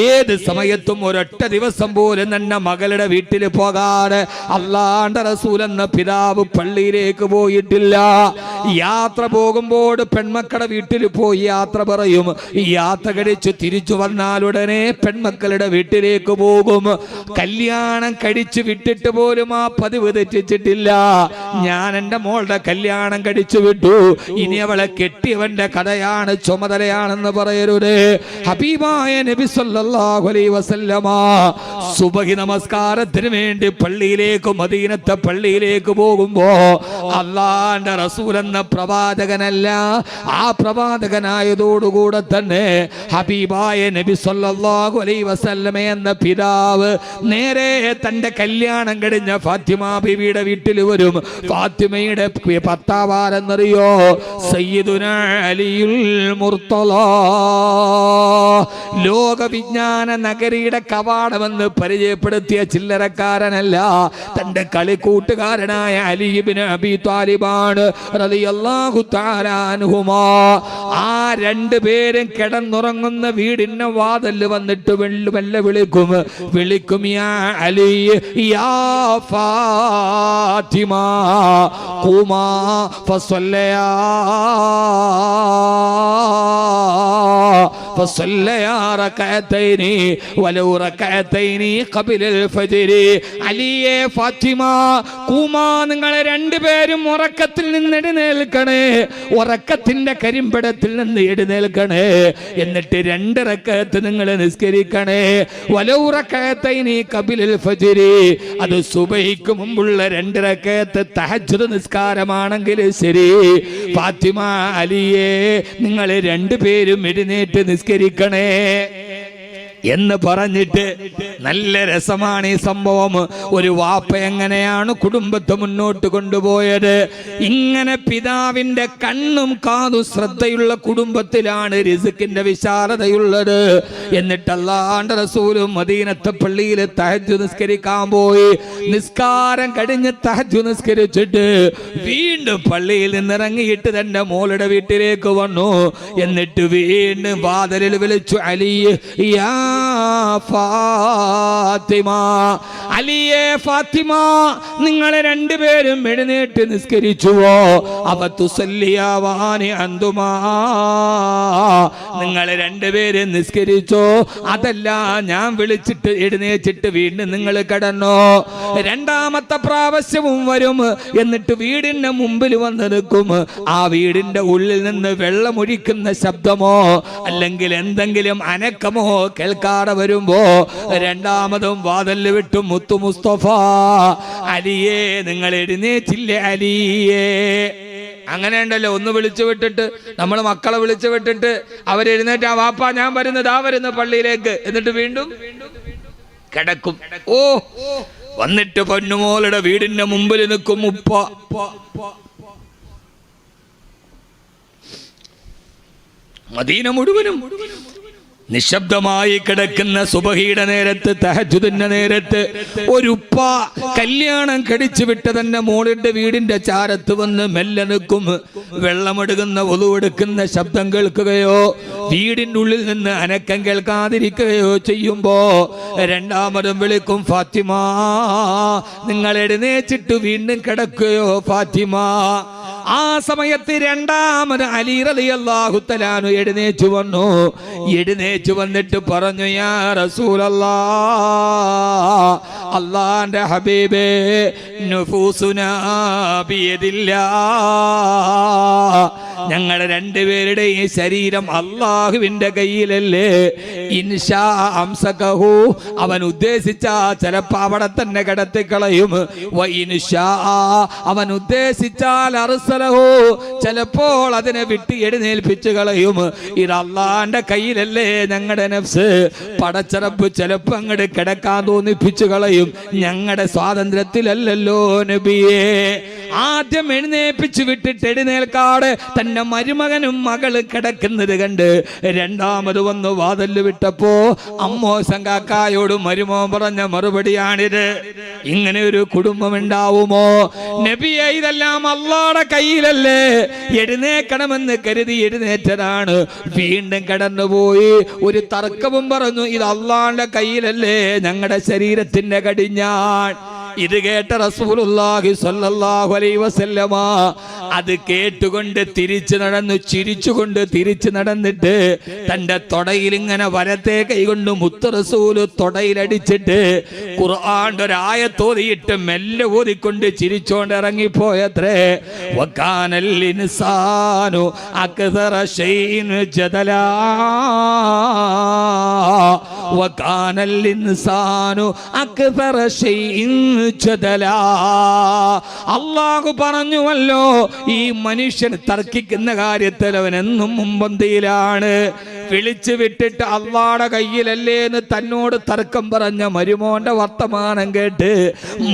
ഏത് സമയത്തും ഒരൊറ്റ ദിവസം പോലും തന്നെ മകളുടെ വീട്ടിൽ പോകാതെ അല്ലാഹുവിന്റെ റസൂൽ എന്ന പിതാവ് പള്ളിയിലേക്ക് പോയിട്ടില്ല. യാത്ര പോകുമ്പോൾ പെൺമക്കളുടെ വീട്ടിൽ പോയി യാത്ര പറയും. യാത്ര കഴിച്ചു തിരിച്ചു വന്നാലുടനെ പെൺമക്കളുടെ വീട്ടിലേക്ക് പോകും. കല്യാണം കഴിച്ചു വിട്ടിട്ട് പോലും ആ പതിവ് തെറ്റിച്ചിട്ടില്ല. ഞാൻ എൻ്റെ മോളുടെ കല്യാണം കഴിച്ചു വിട്ടു, ഇനി അവളെ കെട്ടിയവന്റെ കഥയാണ്, ചുമതലയാണെന്ന് പറയരുത്. ഹബീബായ നബി സല്ലല്ലാഹു അലൈഹി വസല്ലമ സുബഹി നമസ്കാരത്തിന് വേണ്ടി പള്ളിയിലേക്ക്, മദീനത്തെ പള്ളിയിലേക്ക് പോകുമ്പോ അല്ലാഹുവിന്റെ റസൂൽ എന്ന പ്രവാചകനല്ല, ആ പ്രവാചകനായതോടുകൂടെ തന്നെ ഹബീബായ നബി സല്ലല്ലാഹു അലൈഹി വസല്ലമ എന്ന പിതാവ് നേരെ തന്റെ കല്യാണം കഴിഞ്ഞ ഫാത്തിമ ബീവിയുടെ വീട്ടിൽ വരും. ഫാത്തിമയുടെ ഭർത്താവാരെന്നറിയോ? സയ്യിദുനാ അലിയുൽ മുർത്തള. ലോക വിജ്ഞാന നഗരിയുടെ കവാടമെന്ന് പരിചയപ്പെടുത്തിയ ചില്ലറക്കാരനല്ല, തന്റെ കളിക്കൂട്ടുകാരനായ അലി ഇബ്നു അബീ ത്വാലിബാണ് റളിയല്ലാഹു തആല അൻഹുമാ. ആ രണ്ടുപേരും കിടന്നുറങ്ങുന്ന വീടിന്റെ വാതില് വന്നിട്ട് വെല്ല വിളിക്കും യാ അലി യാ ഫാത്തിമ ഖുമാ ഫസല്ലയാ فصليا ركعتين ولو ركعتين قبل الفجر. അലിയെ ഫാത്തിമ ഖുമാ, നിങ്ങൾ രണ്ടുപേരും ഉറക്കത്തിൽ നിന്ന് എഴുന്നേൽക്കണേ, ഉറക്കത്തിന്റെ കരിമ്പടത്തിൽ നിന്ന് എഴുന്നേൽക്കണേ, എന്നിട്ട് 2 റക്അത്ത് നിങ്ങൾ നിസ്കരിക്കണേ. വലൗ റക്അതൈനി ഖബിലൽ ഫജ്ർ, അത് സുബഹിക്ക് മുമ്പുള്ള 2 റക്അത്ത് തഹജ്ജുദ് നിസ്കാരമാണെങ്കിൽ ശരി. ഫാത്തിമ അലിയെ നിങ്ങൾ രണ്ടുപേരും എഴുന്നേറ്റ് നിസ്കരിക്കണേ എന്ന് പറഞ്ഞിട്ട്. നല്ല രസമാണ് ഈ സംഭവം. ഒരു വാപ്പ എങ്ങനെയാണ് കുടുംബത്തെ മുന്നോട്ട് കൊണ്ടുപോയത്. ഇങ്ങനെ പിതാവിന്റെ കണ്ണും കാതും ശ്രദ്ധയുള്ള കുടുംബത്തിലാണ് റിസ്കിന്റെ വിശാലതയുള്ളത്. എന്നിട്ട് അല്ലാഹുവിന്റെ റസൂലും മദീനത്തെ പള്ളിയിൽ തഹജ്ജുദ് നിസ്കരിക്കാൻ പോയി. നിസ്കാരം കഴിഞ്ഞ് തഹജ്ജുദ് നിസ്കരിച്ചിട്ട് വീണ്ടും പള്ളിയിൽ നിന്നിറങ്ങിയിട്ട് തന്റെ മോളുടെ വീട്ടിലേക്ക് വന്നു. എന്നിട്ട് വീണ്ടും വാതിലിൽ വിളിച്ചു, അലി യാ ഫാത്തിമ, അലിയെ ഫാത്തിമ, നിങ്ങൾ രണ്ടുപേരും എഴുന്നേറ്റ് നിസ്കരിച്ചുവോ? അവതുസല്ലിയാവാനി അന്തുമാ, നിങ്ങൾ രണ്ടുപേരും നിസ്കരിച്ചോ? അതല്ല, ഞാൻ വിളിച്ചിട്ട് എഴുന്നേറ്റിട്ട് വീണ്ടും നിങ്ങൾ കിടന്നോ? 2ാമത്തെ പ്രാവശ്യവും വരും. എന്നിട്ട് വീടിന്റെ മുമ്പിൽ വന്ന് നിൽക്കും. ആ വീടിന്റെ ഉള്ളിൽ നിന്ന് വെള്ളമൊഴിക്കുന്ന ശബ്ദമോ അല്ലെങ്കിൽ എന്തെങ്കിലും അനക്കമോ കേൾക്കാതെ വരുമ്പോ 2ാമതും വാതിൽ വിട്ടു മുത്തു മുസ്തഫ, അലിയെ നിങ്ങൾ എഴുന്നേറ്റില്ലേ അലിയെ? അങ്ങനെ ഉണ്ടല്ലോ, ഒന്ന് വിളിച്ചു വിട്ടിട്ട്, നമ്മൾ മക്കളെ വിളിച്ചു വിട്ടിട്ട് അവരെഴുന്നേറ്റ്, ആ വാപ്പ ഞാൻ വരുന്നത്, ആ വരുന്ന പള്ളിയിലേക്ക്, എന്നിട്ട് വീണ്ടും കിടക്കും. ഓ, വന്നിട്ട് പൊന്നുമോളുടെ വീടിന്റെ മുമ്പിൽ നിൽക്കും ഉപ്പ. മദീന മുഴുവനും നിശബ്ദമായി കിടക്കുന്ന സുബഹിയുടെ നേരത്ത്, തഹജ്ജുദിന്റെ നേരത്ത് ഒരു ഉപ്പ കല്യാണം കഴിച്ചു വിട്ട് തന്നെ മോളിന്റെ വീടിന്റെ ചാരത്ത് വന്ന് മെല്ലെ നിൽക്കും. വെള്ളമെടുക്കുന്ന ഒതുവെടുക്കുന്ന ശബ്ദം കേൾക്കുകയോ വീടിൻ്റെ ഉള്ളിൽ നിന്ന് അനക്കം കേൾക്കാതിരിക്കുകയോ ചെയ്യുമ്പോ രണ്ടാമതും വിളിക്കും, ഫാത്തിമ നിങ്ങൾ എഴുന്നേച്ചിട്ട് വീണ്ടും കിടക്കുകയോ ഫാത്തിമ. ആ സമയത്ത് രണ്ടാമത് അലി റളിയല്ലാഹു തആല എഴുന്നേറ്റ് വന്നു. എഴുന്നേറ്റ് വന്നിട്ട് പറഞ്ഞു, യാ റസൂലല്ലാഹ്, അല്ലാഹുവിന്റെ ഹബീബേ, നുഫൂസുനാ ബിയദില്ലാഹ്, ഞങ്ങളുടെ രണ്ടുപേരുടെയും ശരീരം അള്ളാഹുവിന്റെ കയ്യിലല്ലേ. ഇൻഷാ അംസകഹു, അവൻ ഉദ്ദേശിച്ച ചിലപ്പോ അവിടെ തന്നെ കിടത്തിക്കളയും. വ ഇൻഷാ, അവൻ ഉദ്ദേശിച്ചാൽ അർസലഹു, ചിലപ്പോൾ അതിനെ വിട്ട് എഴുന്നേൽപ്പിച്ചു കളയും. ഇത് അള്ളാന്റെ കയ്യിലല്ലേ ഞങ്ങളുടെ നഫ്സ്. പടച്ചറപ്പ് ചിലപ്പോ അങ്ങോട്ട് കിടക്കാൻ തോന്നിപ്പിച്ചു കളയും. ഞങ്ങളുടെ സ്വാതന്ത്ര്യത്തിലല്ലല്ലോ നബിയേ. ആദ്യം എഴുന്നേൽപ്പിച്ചു വിട്ടിട്ട് എഴുന്നേൽക്കാട് തന്റെ മരുമകനും മകള് കിടക്കുന്നത് കണ്ട് രണ്ടാമത് വന്ന് വാതിൽ വിട്ടപ്പോ അമ്മോസം കാക്കായോട് മരുമോൻ പറഞ്ഞ മറുപടിയാണിത്. ഇങ്ങനെ ഒരു കുടുംബം ഉണ്ടാവുമോ നബിയെ? ഇതെല്ലാം അല്ലാഹുവിന്റെ കയ്യിലല്ലേ. എഴുന്നേക്കണമെന്ന് കരുതി എഴുന്നേറ്റതാണ്. വീണ്ടും കടന്നുപോയി ഒരു തർക്കവും പറഞ്ഞു, ഇത് അല്ലാഹുവിന്റെ കയ്യിലല്ലേ ഞങ്ങളുടെ ശരീരത്തിന്റെ കടിഞ്ഞാൺ. ഇത് കേട്ട റസൂലുള്ളാഹി സ്വല്ലല്ലാഹു അലൈഹി വസല്ലമ അത് കേട്ടുകൊണ്ട് തിരിച്ചു നടന്നു. ചിരിച്ചുകൊണ്ട് തിരിച്ചു നടന്നിട്ട് തന്റെ തൊടയിൽ ഇങ്ങനെ വലത്തെ കൈകൊണ്ട് മുത്ത് റസൂല് തൊടയിലടിച്ചിട്ട് ഖുർആന്റെ ഒരായത്തോതിയിട്ട് മെല്ലെ ഓതിക്കൊണ്ട് ചിരിച്ചോണ്ട് ഇറങ്ങിപ്പോയത്രേ. വകാനൽ ഇൻസാനു അക്സറ ശൈഇൻ ജദലാ, വകാനൽ ഇൻസാനു അക്സറ ശൈഇൻ ജദലാ. അല്ലാഹു പറഞ്ഞുവല്ലോ, ഈ മനുഷ്യൻ തർക്കിക്കുന്ന കാര്യത്തിൽ അവൻ എന്നും മുമ്പന്തിയിലാണ്. വിളിച്ചു വിട്ടിട്ട് അള്ളാഹുവിന്റെ കയ്യിലല്ലേ എന്ന് തന്നോട് തർക്കം പറഞ്ഞ മരുമോന്റെ വർത്തമാനം കേട്ട്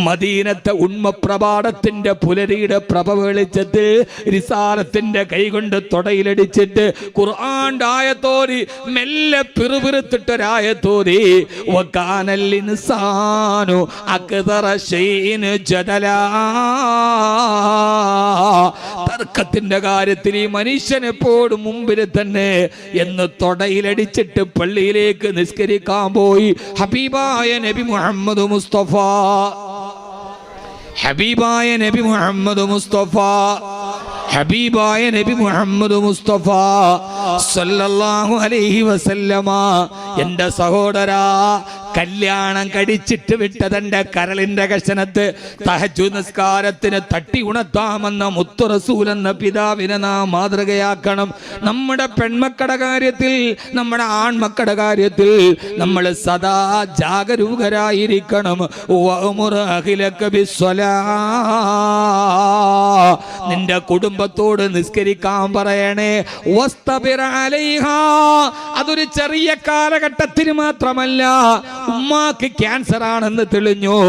മദീനത്തെ ഉണ്മപ്രഭാതത്തിന്റെ പുലരിയുടെ പ്രഭ വെളിച്ചത്തിൽ റിസാലത്തിന്റെ കൈകൊണ്ട് തൊടയിലടിച്ചിട്ട് ഖുർആന്റെ ആയത്തോതി മെല്ലെ പിറുപിറുത്തിട്ടൊരായത്തോതി, വകാനൽ ഇൻസാനു അക്സറ ശൈഇൻ ജദലാ. തർക്കത്തിന്റെ കാര്യത്തിൽ ഈ മനുഷ്യൻ എപ്പോഴും മുമ്പിൽ തന്നെ എന്ന് തൊടയിലടിച്ചിട്ട് പള്ളിയിലേക്ക് നിസ്കരിക്കാൻ പോയി. ഹബീബായ നബി മുഹമ്മദ് മുസ്തഫ, ഹബീബായ നബി മുഹമ്മദ് മുസ്തഫ, ഹബീബായ നബി മുഹമ്മദ് മുസ്തഫ സല്ലല്ലാഹു അലൈഹി വസല്ലമ. എൻ്റെ സഹോദരാ, കല്യാണം കഴിച്ചിട്ട് വിട്ടതെന്റെ കരളിന്റെ കഷണത്ത് തഹജ്ജുദ് നിസ്കാരത്തിന് തട്ടി ഉണർത്താമെന്ന മുത്തു റസൂൽ എന്ന പിതാവിനെ നാം മാതൃകയാക്കണം. നമ്മുടെ പെൺമക്കളുടെ കാര്യത്തിൽ, നമ്മുടെ ആൺമക്കളുടെ കാര്യത്തിൽ നമ്മൾ സദാ ജാഗരൂകരായിരിക്കണം. നിന്റെ കുടുംബത്തോട് നിസ്കരിക്കാൻ പറയണേ. അതൊരു ചെറിയ കാലഘട്ടത്തിന് മാത്രമല്ല. ഉമ്മാക്ക് ക്യാൻസർ ആണെന്ന് തെളിഞ്ഞു,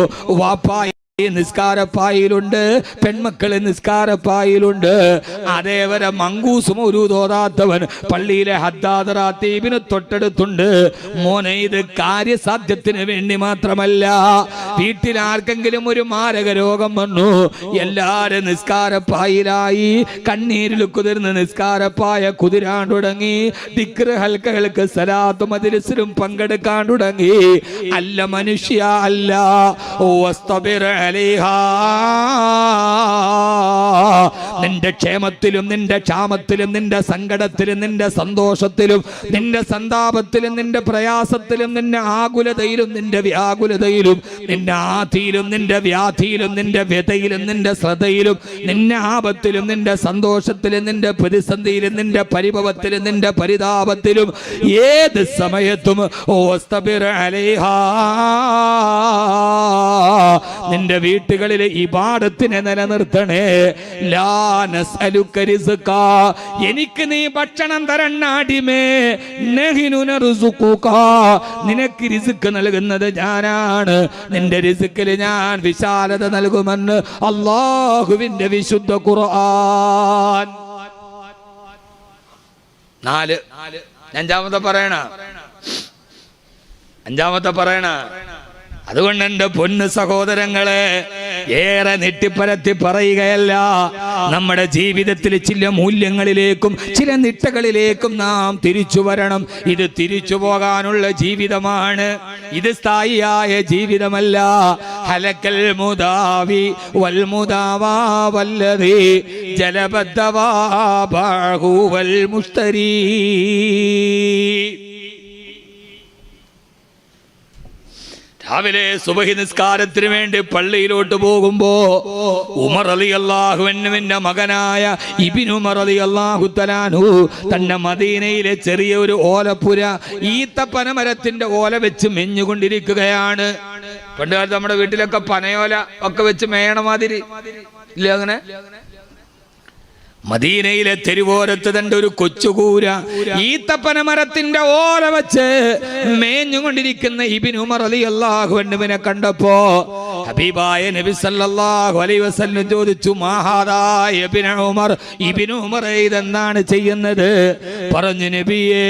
വാപ്പായ നിസ്കാരപ്പായിലുണ്ട്, പെൺമക്കള് നിസ്കാരപ്പായിലുണ്ട്. അതേവരെ മങ്കൂസും ഒരു തോതാത്തവൻ പള്ളിയിലെ ഹദ്ദാദ് റാത്തീബിന് തൊട്ടടുത്തുണ്ട്. മോനെ, ഇത് കാര്യസാധ്യത്തിന് വേണ്ടി മാത്രമല്ല. വീട്ടിൽ ആർക്കെങ്കിലും ഒരു മാരക രോഗം വന്നു, എല്ലാരും നിസ്കാരപ്പായിലായി, കണ്ണീരിൽ കുതിർന്ന് നിസ്കാരപ്പായ കുതിരാൻ തുടങ്ങി. ദിക്റ് ഹൽക്കകൾക്ക് സലാത്ത് മജ്‌ലിസിലും പങ്കെടുക്കാൻ തുടങ്ങി. അല്ല മനുഷ്യ, അല്ല. നിന്റെ ക്ഷേമത്തിലും നിന്റെ ക്ഷാമത്തിലും നിന്റെ സങ്കടത്തിലും നിന്റെ സന്തോഷത്തിലും നിന്റെ സന്താപത്തിലും നിന്റെ പ്രയാസത്തിലും നിന്റെ ആകുലതയിലും നിന്റെ വ്യാകുലതയിലും നിന്റെ ആധിയിലും നിന്റെ വ്യാധിയിലും നിന്റെ വ്യതയിലും നിന്റെ ശ്രദ്ധയിലും നിന്റെ ആപത്തിലും നിന്റെ സന്തോഷത്തിലും നിന്റെ പ്രതിസന്ധിയിലും നിന്റെ പരിഭവത്തിലും നിന്റെ പരിതാപത്തിലും ഏത് സമയത്തും നിന്റെ വീട്ടുകളിലെ ഇബാദത്തിനെ നിലനിർത്തണേ. ലാ നസ്അലുക റിസ്ക, എനിക്ക് നീ ഭക്ഷണം തരണ്ണാടിമേ. നഹിനു നർസുഖുക, നിനക്ക് റിസ്ക് നൽകുന്നത് ഞാനാണ്. നിന്റെ റിസ്കിൽ ഞാൻ വിശാലത നൽകുമെന്ന് അല്ലാഹുവിന്റെ വിശുദ്ധ ഖുർആൻ. 4 അഞ്ചാമത്തെ പറയണ അഞ്ചാമത്തെ പറയണ. അതുകൊണ്ട് എൻ്റെ പൊന്നു സഹോദരങ്ങളെ, ഏറെ നെറ്റിപ്പരത്തി പറയുകയല്ല, നമ്മുടെ ജീവിതത്തിൽ ചില മൂല്യങ്ങളിലേക്കും ചില നിട്ടകളിലേക്കും നാം തിരിച്ചു വരണം. ഇത് തിരിച്ചു പോകാനുള്ള ജീവിതമാണ്, ഇത് സ്ഥായിയായ ജീവിതമല്ല. ഹലക്കൽ മുദാവി വൽ മുദാവാ വല്ലദീ ജലബദ്ദവാ ബാഹുവൽ മുസ്തരീ. രാവിലെ സുബഹി നിസ്കാരത്തിന് വേണ്ടി പള്ളിയിലോട്ട് പോകുമ്പോ ഉമർ റളിയല്ലാഹു അൻഹുവിന്റെ മകനായ ഇബ്നു ഉമർ റളിയല്ലാഹു തആലാഹു തന്റെ മദീനയിലെ ചെറിയ ഒരു ഓലപ്പുര ഈത്തപ്പനമരത്തിന്റെ ഓല വെച്ച് മെഞ്ഞുകൊണ്ടിരിക്കുകയാണ്. പണ്ടുകാലത്ത് നമ്മുടെ വീട്ടിലൊക്കെ പനയോല ഒക്കെ വെച്ച് മേയണ മാതിരി ഇല്ല, അങ്ങനെ മദീനയിലെ തെരുവോരത്ത് തന്റെ ഒരു കൊച്ചുകൂര ഈത്തപ്പനമരത്തിന്റെ ഓല വെച്ച് മേഞ്ഞുകൊണ്ടിരിക്കുന്ന ഇബ്നു ഉമർ റളിയല്ലാഹു അൻഹുവിനെ കണ്ടപ്പോ ഹബീബായ നബി സല്ലല്ലാഹു അലൈഹി വസല്ലം ചോദിച്ചു, മാഹാദാ ഇബ്നു ഉമർ, ഇബ്നു ഉമർ ഇതെന്താണ് ചെയ്യുന്നത്? പറഞ്ഞു, നബിയേ,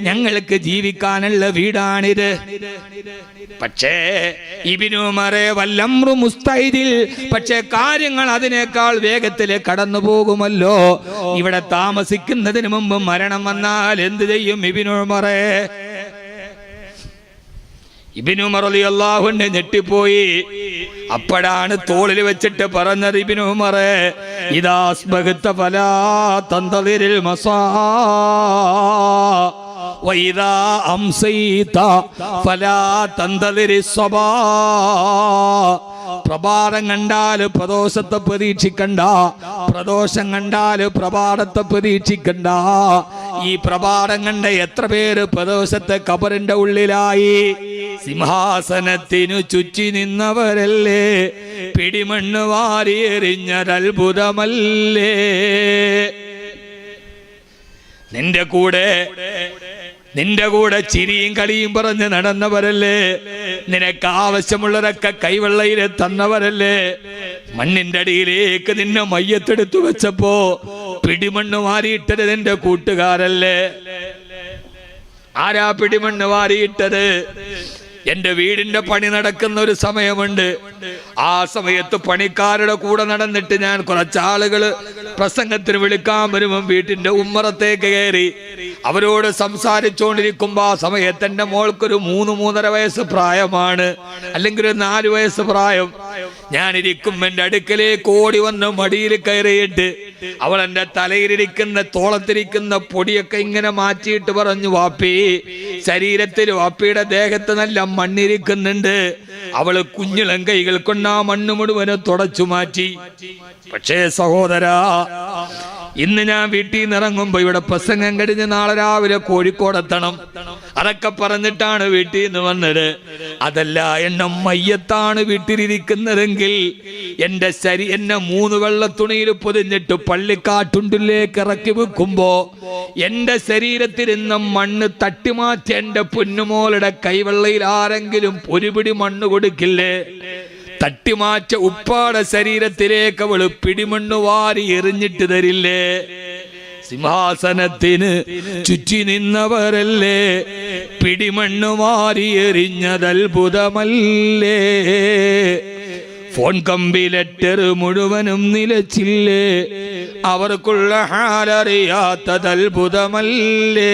ഞങ്ങൾക്ക് ജീവിക്കാനുള്ള വീടാണിത്. പക്ഷേ ഇബ്നു ഉമറേ വല്ലംറു മുസ്തൈദിൽ, പക്ഷേ കാര്യങ്ങൾ അതിനേക്കാൾ വേഗത്തിൽ കടന്നു പോകുമല്ലോ. ഇവിടെ താമസിക്കുന്നതിന് മുമ്പ് മരണം വന്നാൽ എന്ത് ചെയ്യും ഇബ്നു ഉമറേ? ഇബ്നു ഉമർ റളിയല്ലാഹു അൻഹു ഞെട്ടിപ്പോയി. അപ്പോഴാണ് തോളിൽ വെച്ചിട്ട് പറഞ്ഞത്, ഇബ്നു ഉമറേ, ഇദാ അസ്ബഗ്ത ഫലാ തന്തളിരിൽ മസാ വഇദാ അംസൈത ഫലാ തന്തളിരിസ് സ്വബാ. പ്രഭാതം കണ്ടാല് പ്രദോഷത്തെ പ്രതീക്ഷിക്കണ്ട, പ്രദോഷം കണ്ടാല് പ്രഭാതത്തെ പ്രതീക്ഷിക്കണ്ട. ഈ പ്രഭാതം കണ്ട എത്ര പേര് പ്രദോഷത്തെ ഖബറിന്റെ ഉള്ളിലായി. സിംഹാസനത്തിനു ചുറ്റി നിന്നവരല്ലേ, പിടിമണ്ണ് വാരിയെറിഞ്ഞൊരത്ഭുതമല്ലേ. നിന്റെ കൂടെ ചിരിയും കളിയും പറഞ്ഞ് നടന്നവരല്ലേ, നിനക്ക് ആവശ്യമുള്ളതൊക്കെ കൈവെള്ളയിലെ തന്നവരല്ലേ. മണ്ണിന്റെ അടിയിലേക്ക് നിന്നെ മയ്യത്തെടുത്തു വെച്ചപ്പോ പിടിമണ്ണ് വാരിയിട്ടത് നിന്റെ കൂട്ടുകാരല്ലേ. ആരാ പിടിമണ്ണ് വാരിയിട്ടത്? എന്റെ വീടിന്റെ പണി നടക്കുന്ന ഒരു സമയമുണ്ട്. ആ സമയത്ത് പണിക്കാരുടെ കൂടെ നടന്നിട്ട് ഞാൻ കുറച്ചാളുകള് പ്രസംഗത്തിന് വിളിക്കാൻ വരുമ്പം വീട്ടിന്റെ ഉമ്മറത്തേക്ക് കയറി അവരോട് സംസാരിച്ചുകൊണ്ടിരിക്കുമ്പോ ആ സമയത്ത് എന്റെ മോൾക്കൊരു 3-3.5 വയസ്സ് പ്രായമാണ്, അല്ലെങ്കിൽ ഒരു 4 വയസ്സ് പ്രായം. ഞാനിരിക്കും എന്റെ അടുക്കലേക്ക് ഓടി വന്ന് മടിയിൽ കയറിയിട്ട് അവൾ എന്റെ തലയിലിരിക്കുന്ന തോളത്തിരിക്കുന്ന പൊടിയൊക്കെ ഇങ്ങനെ മാറ്റിയിട്ട് പറഞ്ഞു, വാപ്പി, ശരീരത്തിൽ വാപ്പിയുടെ ദേഹത്ത് നല്ല മണ്ണിരിക്കുന്നുണ്ട്. അവള് കുഞ്ഞിളം കൈകൾ കൊണ്ട് ആ മണ്ണ് മുഴുവനും തുടച്ചു മാറ്റി. പക്ഷേ സഹോദരാ, ഇന്ന് ഞാൻ വീട്ടിൽ നിന്ന് ഇറങ്ങുമ്പോ ഇവിടെ പ്രസംഗം കഴിഞ്ഞ് നാളെ രാവിലെ കോഴിക്കോടെത്തണം. അതൊക്കെ പറഞ്ഞിട്ടാണ് വീട്ടിൽ നിന്ന് വന്നത്. അതല്ല, എന്നെ മയ്യത്താണ് വീട്ടിലിരിക്കുന്നതെങ്കിൽ എന്നെ 3 വെള്ളത്തുണിയിൽ പൊതിഞ്ഞിട്ട് പള്ളിക്കാട്ടുണ്ടിലേക്ക് ഇറക്കി വെക്കുമ്പോ എന്റെ ശരീരത്തിൽ നിന്ന് മണ്ണ് തട്ടിമാറ്റി എന്റെ പൊന്നുമോളുടെ കൈവെള്ളയിൽ ആരെങ്കിലും ഒരു പിടി മണ്ണ് കൊടുക്കില്ലേ? തട്ടിമാറ്റ ഉപ്പാടെ ശരീരത്തിലേക്ക് അവള് പിടിമണ്ണ് വാരി എറിഞ്ഞിട്ട് തരില്ലേ? സിംഹാസനത്തിന് ചുറ്റി നിന്നവരല്ലേ, പിടിമണ്ണ് വാരി എറിഞ്ഞതത്ഭുതമല്ലേ. ഫോൺ കമ്പി ലെറ്റർ മുഴുവനും നിലച്ചില്ലേ, അവർക്കുള്ള ഹാലറിയാത്തതത്ഭുതമല്ലേ.